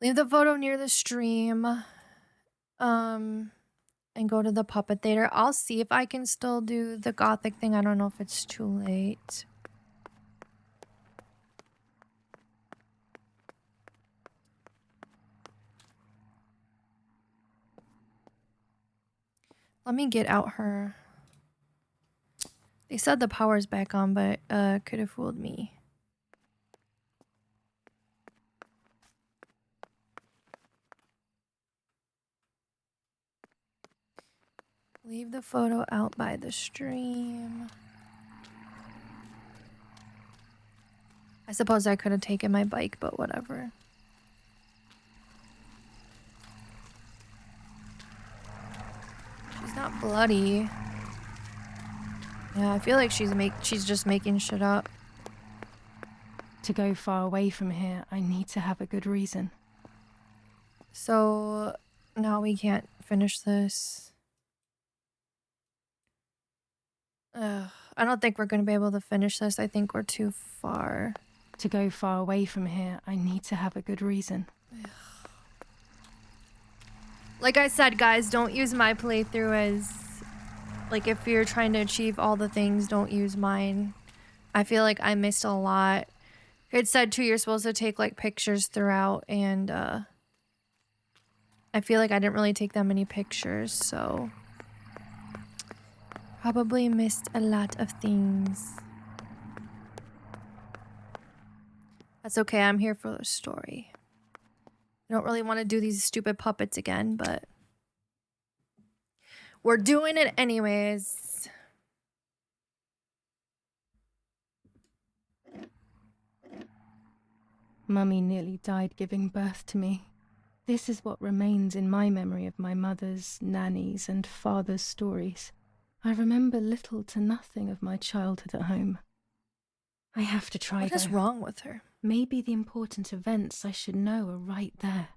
Leave the photo near the stream. And go to the puppet theater. I'll see if I can still do the gothic thing. I don't know if it's too late. Let me get out her They said the power's back on, but could have fooled me. Leave the photo out by the stream. I suppose I could have taken my bike, but whatever. She's not bloody. Yeah, I feel like she's just making shit up. To go far away from here, I need to have a good reason. So now we can't finish this. I don't think we're gonna be able to finish this. I think we're too far. To go far away from here, I need to have a good reason. Like I said, guys, don't use my playthrough as... Like, if you're trying to achieve all the things, don't use mine. I feel like I missed a lot. It said, too, you're supposed to take, like, pictures throughout, and, I feel like I didn't really take that many pictures, so... Probably missed a lot of things. That's okay, I'm here for the story. I don't really want to do these stupid puppets again, but... We're doing it anyways. Mummy nearly died giving birth to me. This is what remains in my memory of my mother's, nanny's, and father's stories. I remember little to nothing of my childhood at home. I have to try. What is wrong with her? Maybe the important events I should know are right there.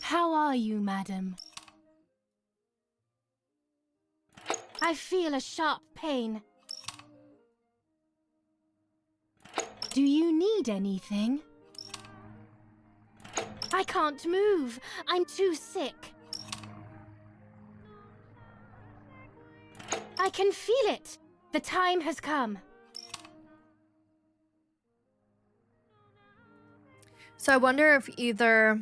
How are you, madam? I feel a sharp pain. Do you need anything? I can't move. I'm too sick. I can feel it. The time has come. So I wonder if either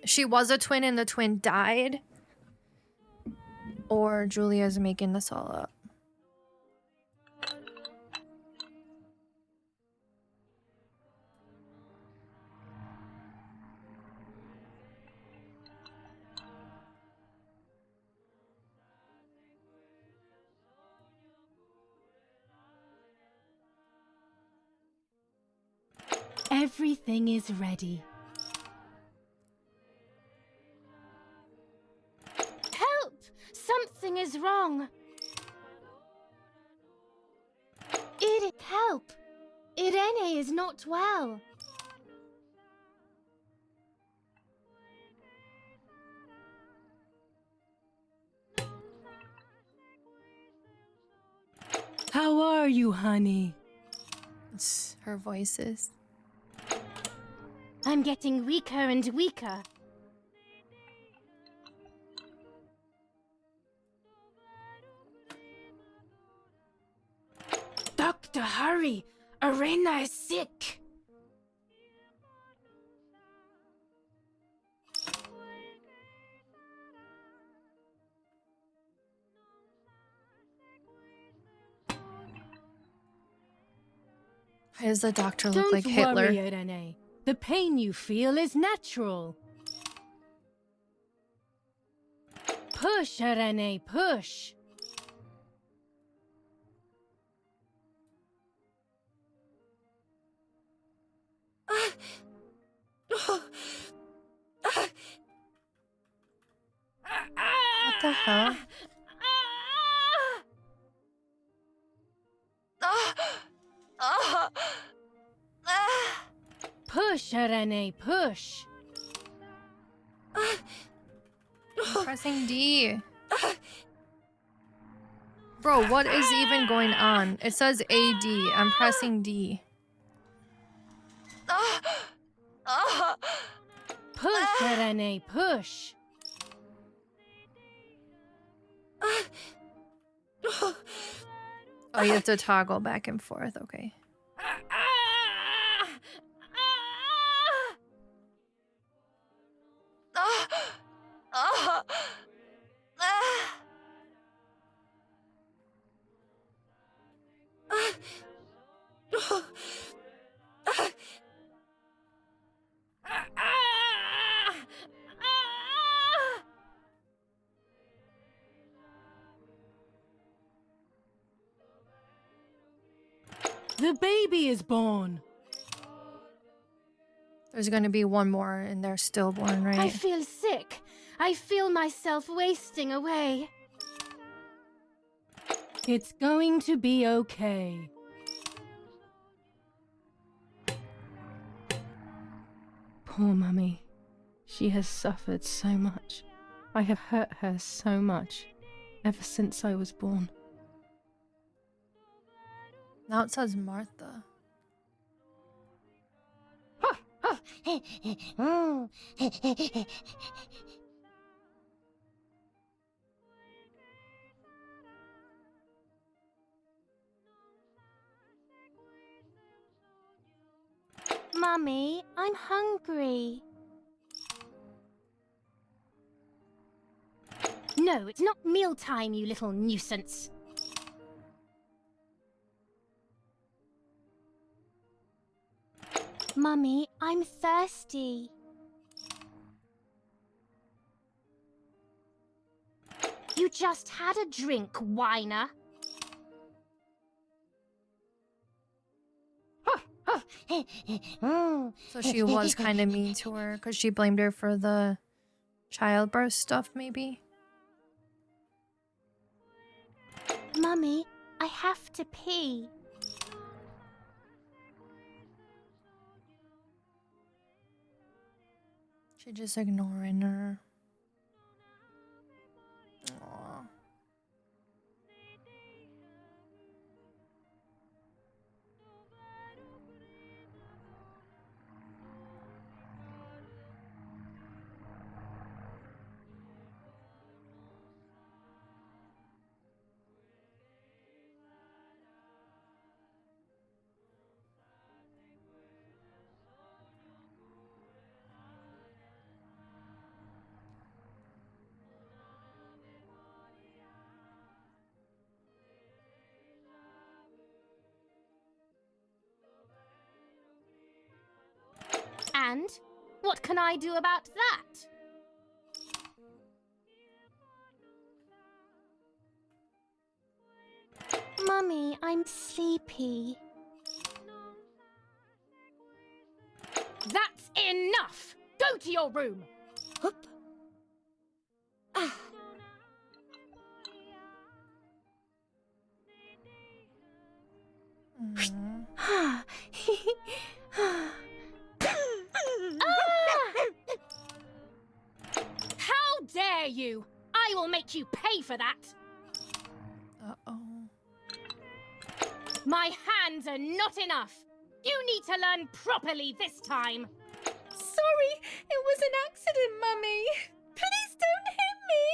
she was a twin and the twin died, or Giulia's making this all up. Everything is ready. Help! Something is wrong. Help! Irene is not well. How are you, honey? It's her voices. I'm getting weaker and weaker. Doctor, hurry! Arena is sick! Why does the doctor look Don't like Hitler? worry, Irene. The pain you feel is natural. Push, Irene, push! What the hell? Push, Irene, push! I'm pressing D. Bro, what is even going on? It says AD. I'm pressing D. Push, Irene, push! Oh, you have to toggle back and forth. Okay. The baby is born. There's gonna be one more and they're stillborn, right? I feel sick. I feel myself wasting away. It's going to be okay. Poor Mummy. She has suffered so much. I have hurt her so much ever since I was born. Now it says Martha. Mummy, I'm hungry. No, it's not mealtime, you little nuisance. Mummy, I'm thirsty. You just had a drink, whiner. So she was kind of mean to her because she blamed her for the childbirth stuff, maybe. Mummy, I have to pee. She's just ignoring her. Aw. And what can I do about that? Mummy, I'm sleepy. That's enough! Go to your room! Hup. Ah. Mm. How dare you! I will make you pay for that! Uh-oh. My hands are not enough! You need to learn properly this time! Sorry, it was an accident, Mummy. Please don't hit me.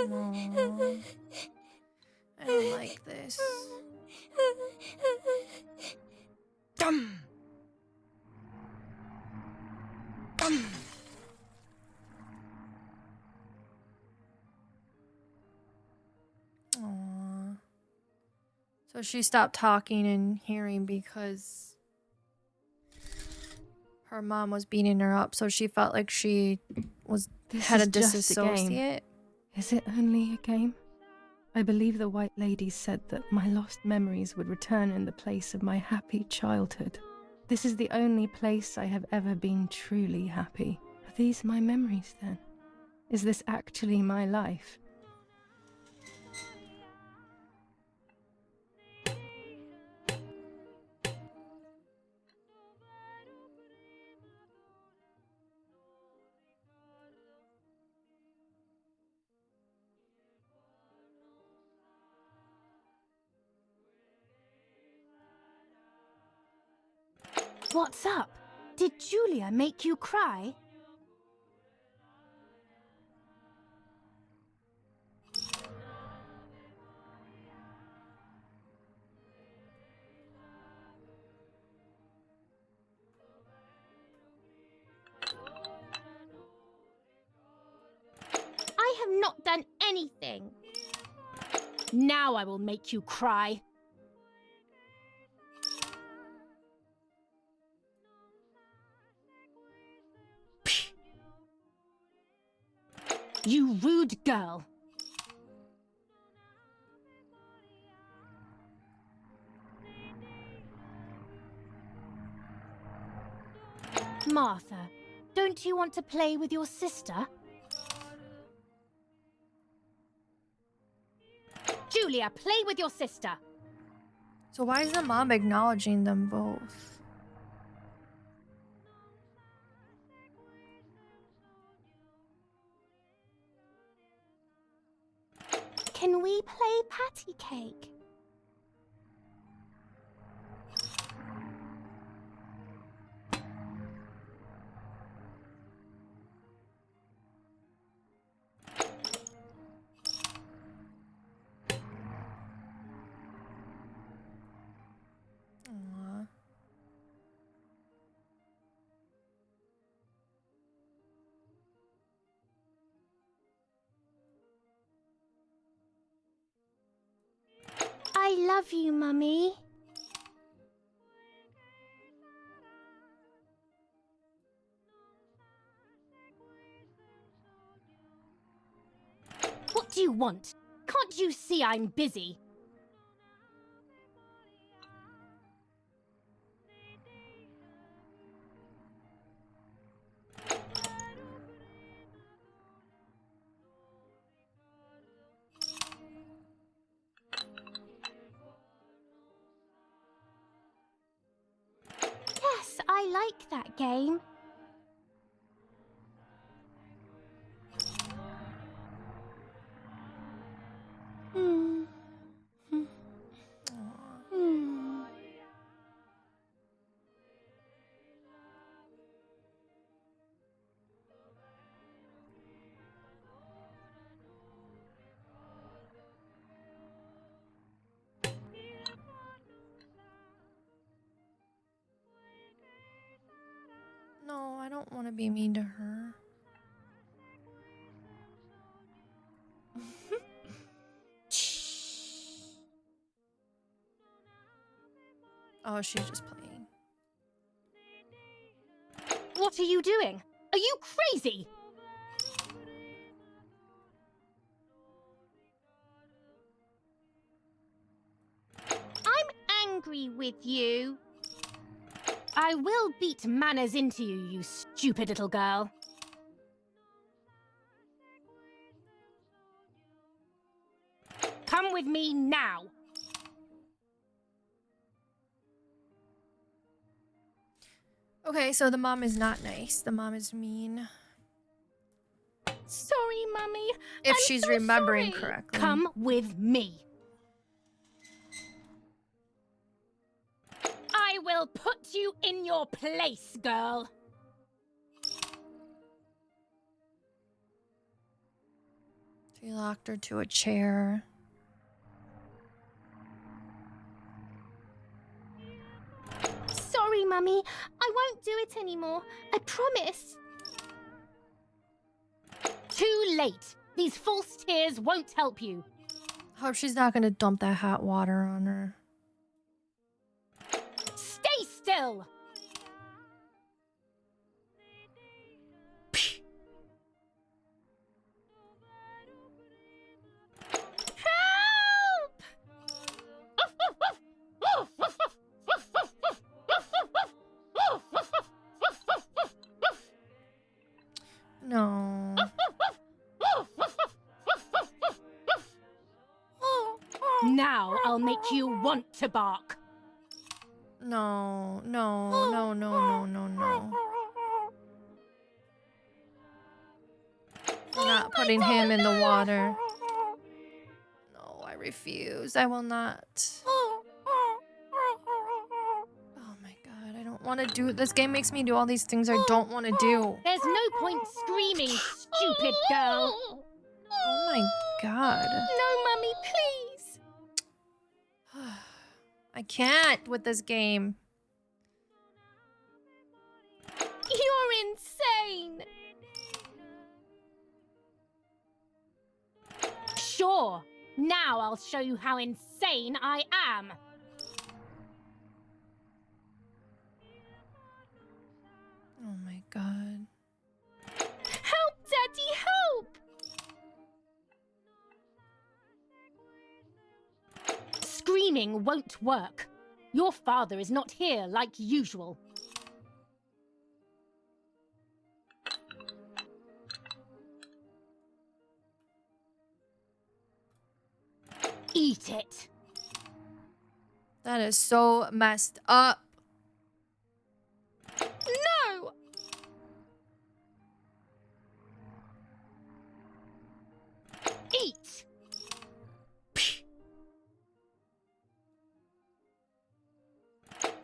No. I don't like this. Aww. So she stopped talking and hearing because her mom was beating her up, so she felt like she was This had is a just a game. disassociate. Is it only a game? I believe the White Lady said that my lost memories would return in the place of my happy childhood. This is the only place I have ever been truly happy. Are these my memories then? Is this actually my life? What's up? Did Giulia make you cry? have not done anything. Now I will make you cry. You rude girl. Martha, don't you want to play with your sister? Giulia, play with your sister. So why is the mom acknowledging them both? Can we play patty cake? Aw. I love you, Mummy. What do you want? Can't you see I'm busy? Yes, I like that game. Hmm. Hmm. No, I don't want to be mean to her. Oh, she's just playing. What are you doing? Are you crazy? I'm angry with you. I will beat manners into you, you stupid little girl. Come with me now. Okay, so the mom is not nice. The mom is mean. Sorry, Mummy. If I'm she's so remembering sorry. correctly. Come with me. I will put you in your place, girl. She locked her to a chair. Sorry, Mummy. I won't do it anymore. I promise. Too late. These false tears won't help you. Hope she's not gonna dump that hot water on her. Stay still. Help! No. Now I'll make you want to bark. No, no, no, no, no, no, no. I'm not putting him in the water. No, I refuse. I will not. Oh my god, I don't want to do this. Game makes me do all these things I don't want to do. There's no point screaming, stupid girl. Oh my god. No, Mummy, please. I can't with this game. You're insane. Sure. Now I'll show you how insane I am. Oh my god. Help, Daddy, help! Screaming won't work. Your father is not here like usual. Eat it. That is so messed up. No! Eat!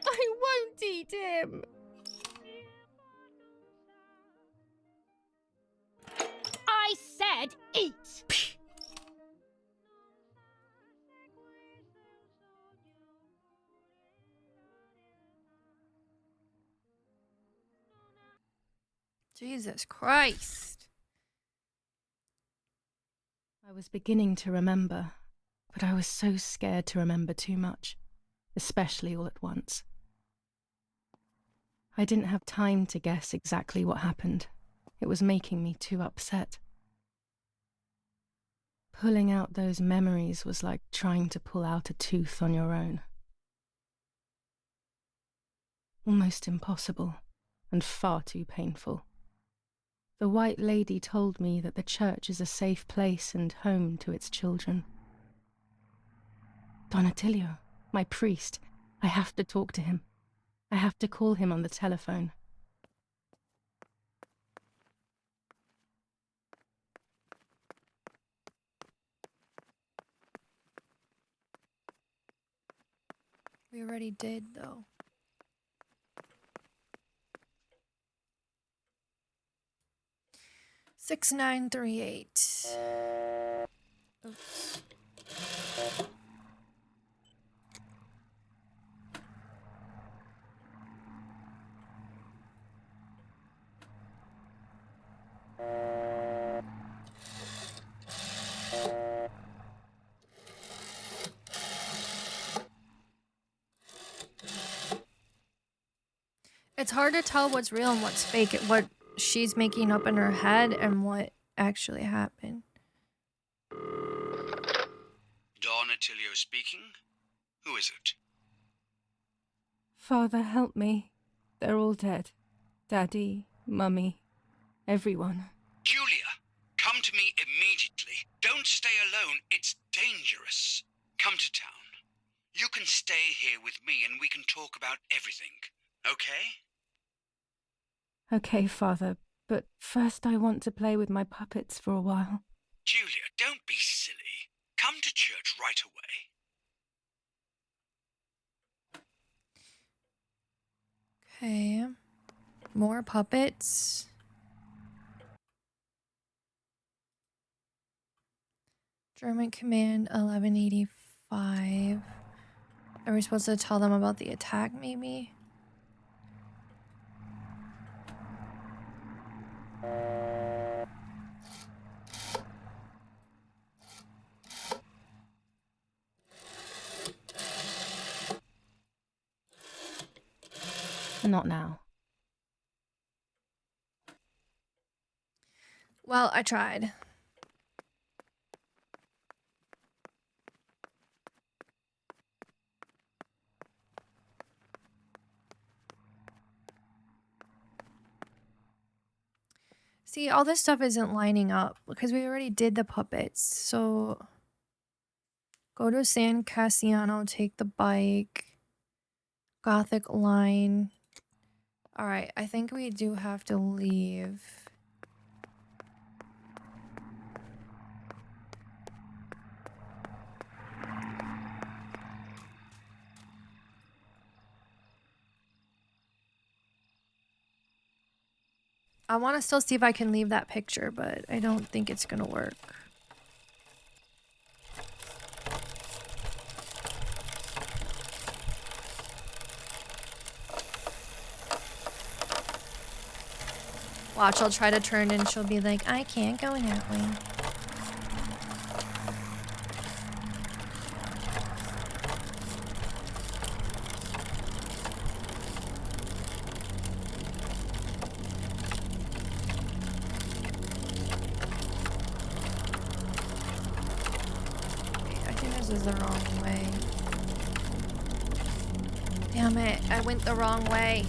I won't eat him. I said eat! Jesus Christ. I was beginning to remember, but I was so scared to remember too much, especially all at once. I didn't have time to guess exactly what happened. It was making me too upset. Pulling out those memories was like trying to pull out a tooth on your own. Almost impossible, and far too painful. The White Lady told me that the church is a safe place and home to its children. Don Attilio, my priest, I have to talk to him. I have to call him on the telephone. We already did, though. Six, 9, 3, 8. Oops. It's hard to tell what's real and what's fake, what she's making up in her head and what actually happened. Don Attilio speaking? Who is it? Father, help me. They're all dead. Daddy, Mummy, everyone. Giulia, come to me immediately. Don't stay alone. It's dangerous. Come to town. You can stay here with me and we can talk about everything. Okay? Okay, Father, but first I want to play with my puppets for a while. Giulia, don't be silly. Come to church right away. Okay. More puppets. German Command 1185. Are we supposed to tell them about the attack, maybe? Not now. Well, I tried. See, all this stuff isn't lining up because we already did the puppets. So go to San Cassiano, take the bike. Gothic line. All right, I think we do have to leave. I want to still see if I can leave that picture, but I don't think it's gonna work. Watch, I'll try to turn and she'll be like, I can't go that way. This is the wrong way. Damn it, I went the wrong way.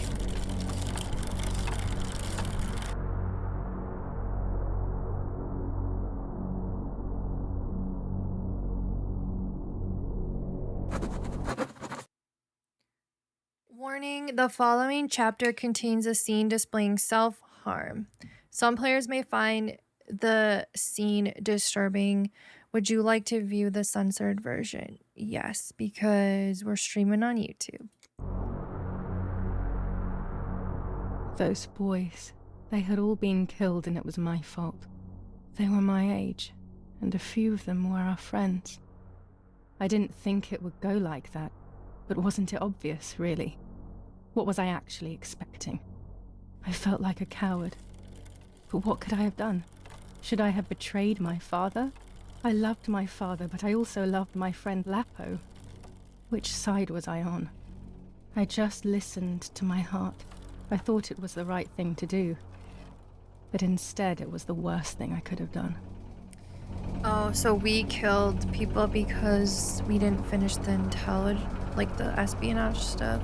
Warning, the following chapter contains a scene displaying self-harm. Some players may find the scene disturbing. Would you like to view the censored version? Yes, because we're streaming on YouTube. Those boys, they had all been killed and it was my fault. They were my age, and a few of them were our friends. I didn't think it would go like that, but wasn't it obvious, really? What was I actually expecting? I felt like a coward. But what could I have done? Should I have betrayed my father? I loved my father, but I also loved my friend Lapo. Which side was I on? I just listened to my heart. I thought it was the right thing to do. But instead, it was the worst thing I could have done. Oh, so we killed people because we didn't finish the intelligence, like the espionage stuff?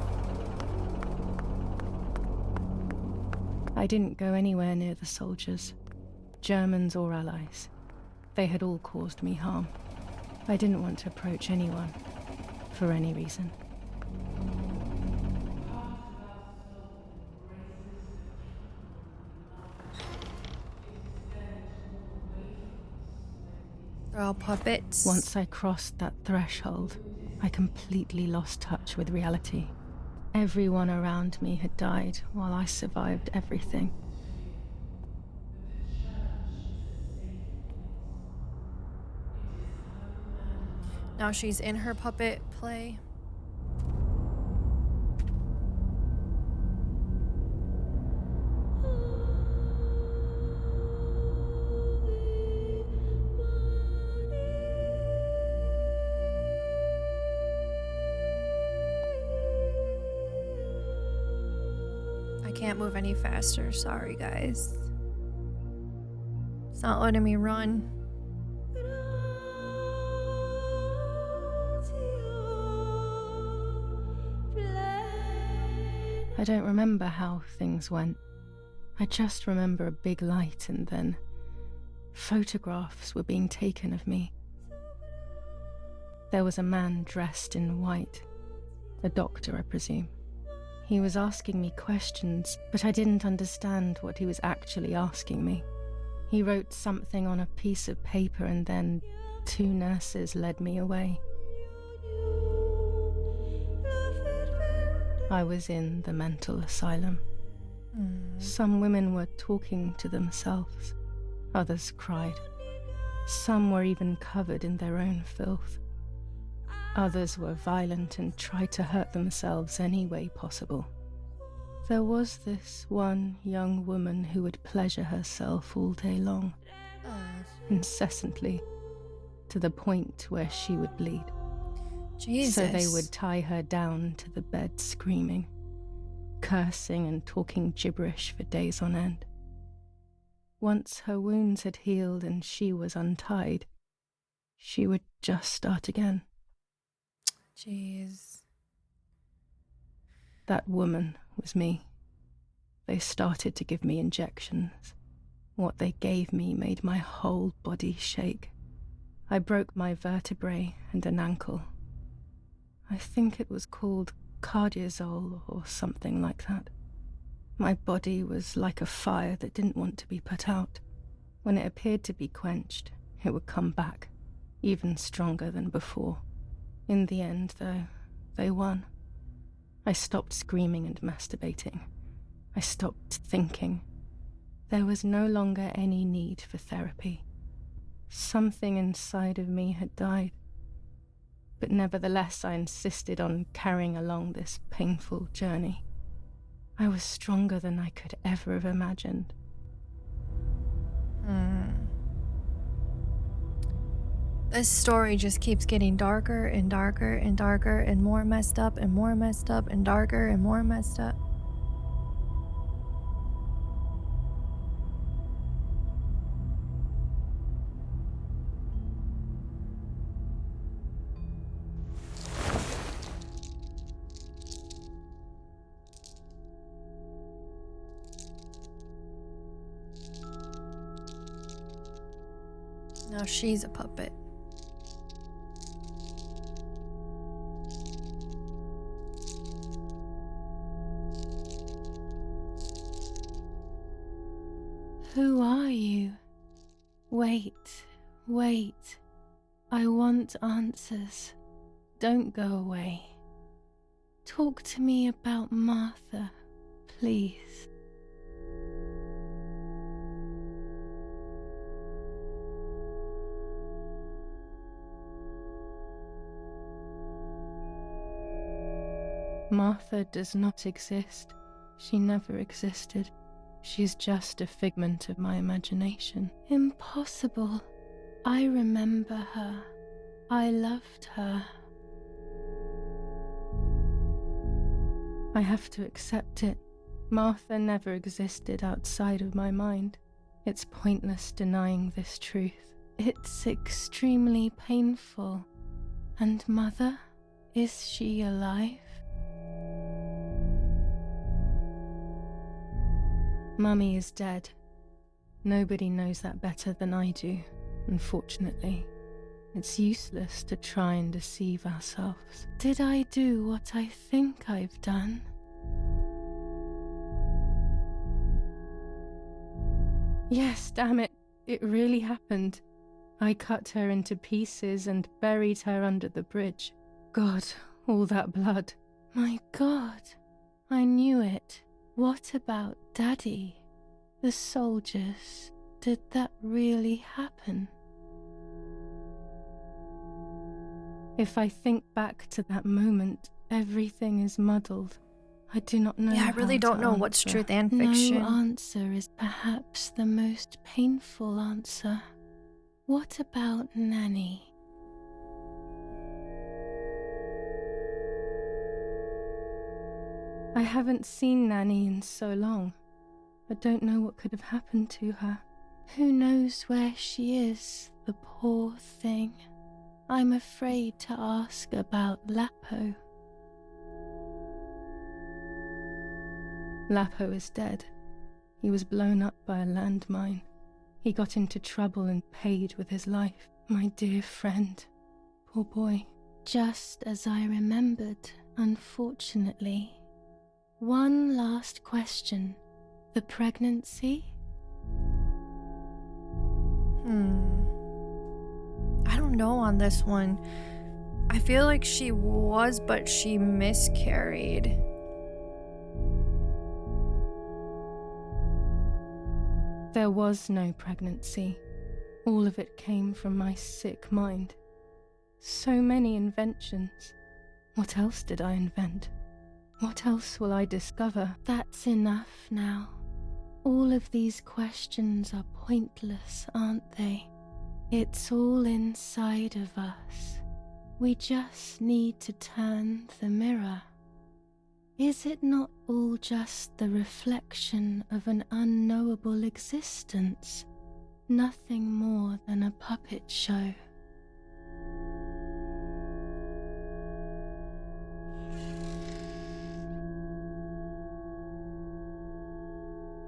I didn't go anywhere near the soldiers, Germans or allies. They had all caused me harm. I didn't want to approach anyone, for any reason. They're all puppets. Once I crossed that threshold, I completely lost touch with reality. Everyone around me had died while I survived everything. Now she's in her puppet play. I can't move any faster, sorry guys. It's not letting me run. I don't remember how things went. I just remember a big light and then photographs were being taken of me. There was a man dressed in white, a doctor, I presume. He was asking me questions, but I didn't understand what he was actually asking me. He wrote something on a piece of paper and then 2 nurses led me away. I was in the mental asylum. Some women were talking to themselves. Others cried. Some were even covered in their own filth. Others were violent and tried to hurt themselves any way possible. There was this one young woman who would pleasure herself all day long, incessantly, to the point where she would bleed. Jesus. So they would tie her down to the bed screaming, cursing and talking gibberish for days on end. Once her wounds had healed and she was untied, she would just start again. Jeez. That woman was me. They started to give me injections. What they gave me made my whole body shake. I broke my vertebrae and an ankle. I think it was called cardiazole or something like that. My body was like a fire that didn't want to be put out. When it appeared to be quenched, it would come back, even stronger than before. In the end, though, they won. I stopped screaming and masturbating. I stopped thinking. There was no longer any need for therapy. Something inside of me had died. But nevertheless, I insisted on carrying along this painful journey. I was stronger than I could ever have imagined. This story just keeps getting darker and darker and darker and more messed up and more messed up and darker and more messed up. Now she's a puppet. Who are you? Wait. I want answers. Don't go away. Talk to me about Martha, please. Martha does not exist. She never existed. She's just a figment of my imagination. Impossible. I remember her. I loved her. I have to accept it. Martha never existed outside of my mind. It's pointless denying this truth. It's extremely painful. And Mother? Is she alive? Mummy is dead. Nobody knows that better than I do, unfortunately. It's useless to try and deceive ourselves. Did I do what I think I've done? Yes, damn it. It really happened. I cut her into pieces and buried her under the bridge. God, all that blood. My God, I knew it. What about Daddy? The soldiers? Did that really happen? If I think back to that moment, everything is muddled. I do not know. Yeah, I really don't know what's truth and fiction. No answer is perhaps the most painful answer. What about Nanny? I haven't seen Nanny in so long. I don't know what could have happened to her. Who knows where she is, the poor thing. I'm afraid to ask about Lapo. Lapo is dead. He was blown up by a landmine. He got into trouble and paid with his life. My dear friend. Poor boy. Just as I remembered, unfortunately. One last question. The pregnancy? I don't know on this one. I feel like she was, but she miscarried. There was no pregnancy. All of it came from my sick mind. So many inventions. What else did I invent? What else will I discover? That's enough now. All of these questions are pointless, aren't they? It's all inside of us. We just need to turn the mirror. Is it not all just the reflection of an unknowable existence? Nothing more than a puppet show.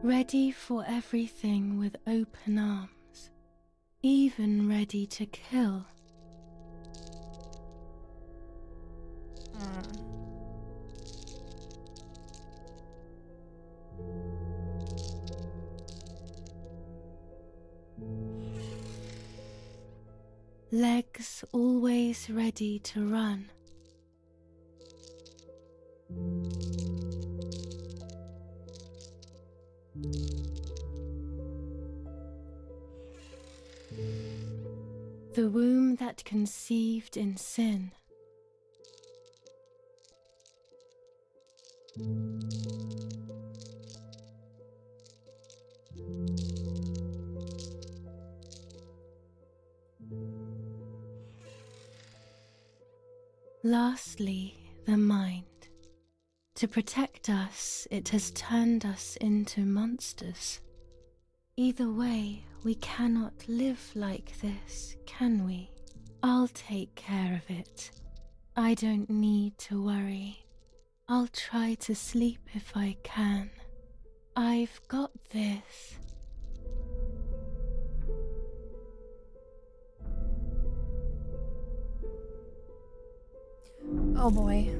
Ready for everything with open arms, even ready to kill. Legs always ready to run. The womb that conceived in sin. Lastly, the mind. To protect us, it has turned us into monsters. Either way, we cannot live like this, can we? I'll take care of it. I don't need to worry. I'll try to sleep if I can. I've got this. Oh boy.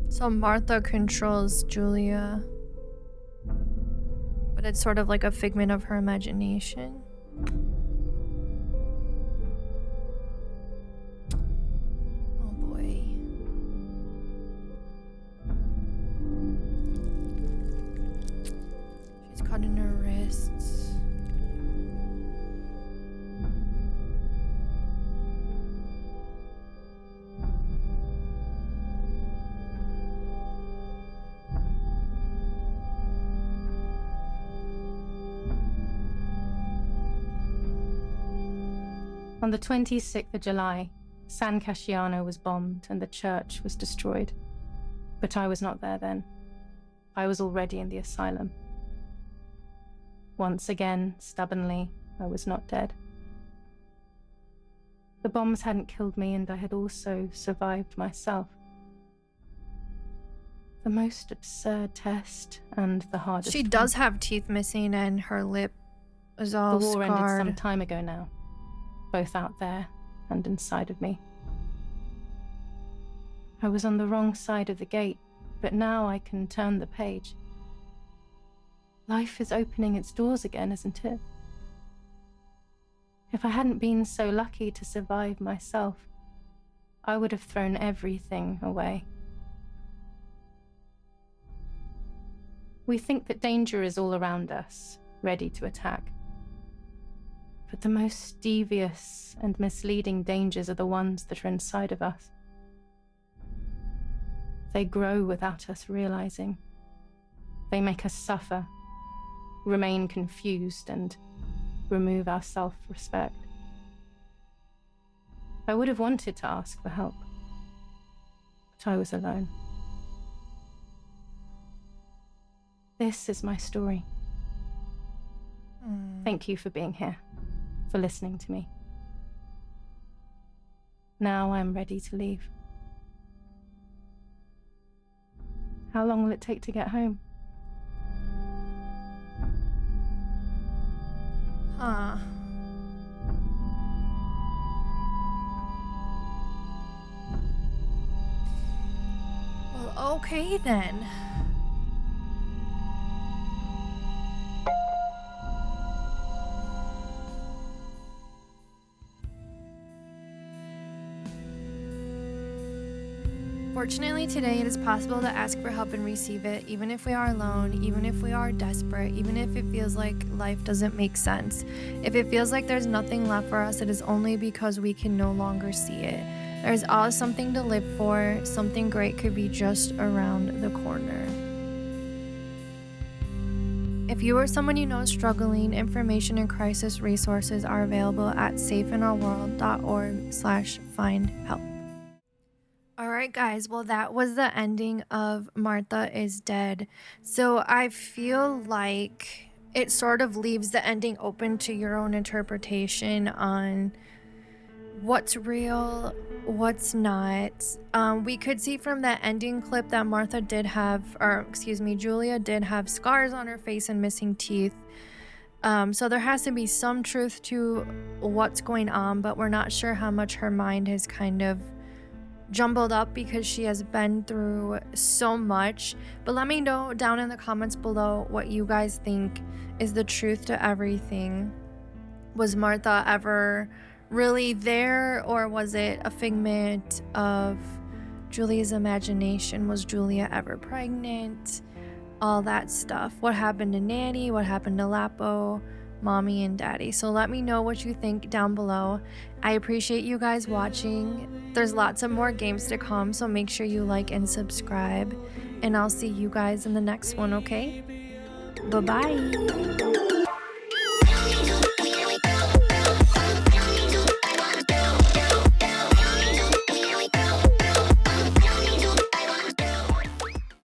So Martha controls Giulia, but it's sort of like a figment of her imagination. Oh boy. She's cutting her wrists. On the 26th of July, San Casciano was bombed and the church was destroyed. But I was not there then. I was already in the asylum. Once again, stubbornly, I was not dead. The bombs hadn't killed me, and I had also survived myself. The most absurd test and the hardest. She does have teeth missing and her lip is all The war ended scarred. some time ago now, both out there and inside of me. I was on the wrong side of the gate, but now I can turn the page. Life is opening its doors again, isn't it? If I hadn't been so lucky to survive myself, I would have thrown everything away. We think that danger is all around us, ready to attack. But the most devious and misleading dangers are the ones that are inside of us. They grow without us realizing. They make us suffer, remain confused, and remove our self-respect. I would have wanted to ask for help, but I was alone. This is my story. Thank you for being here, for listening to me. Now I'm ready to leave. How long will it take to get home? Huh. Well, okay then. Fortunately, today it is possible to ask for help and receive it, even if we are alone, even if we are desperate, even if it feels like life doesn't make sense. If it feels like there's nothing left for us, it is only because we can no longer see it. There's always something to live for. Something great could be just around the corner. If you or someone you know is struggling, information and crisis resources are available at safeinourworld.org/find-help. All right, guys. Well, that was the ending of Martha is Dead. So I feel like it sort of leaves the ending open to your own interpretation on what's real, what's not. We could see from that ending clip that Giulia did have scars on her face and missing teeth. So there has to be some truth to what's going on, but we're not sure how much her mind has kind of jumbled up because she has been through so much. But let me know down in the comments below what you guys think is the truth to everything. Was Martha ever really there, or was it a figment of Giulia's imagination? Was Giulia ever pregnant? All that stuff. What happened to Nanny? What happened to Lapo, Mommy, and Daddy? So let me know what you think down below. I appreciate you guys watching. There's lots of more games to come, so make sure you like and subscribe, and I'll see you guys in the next one, okay? Bye-bye.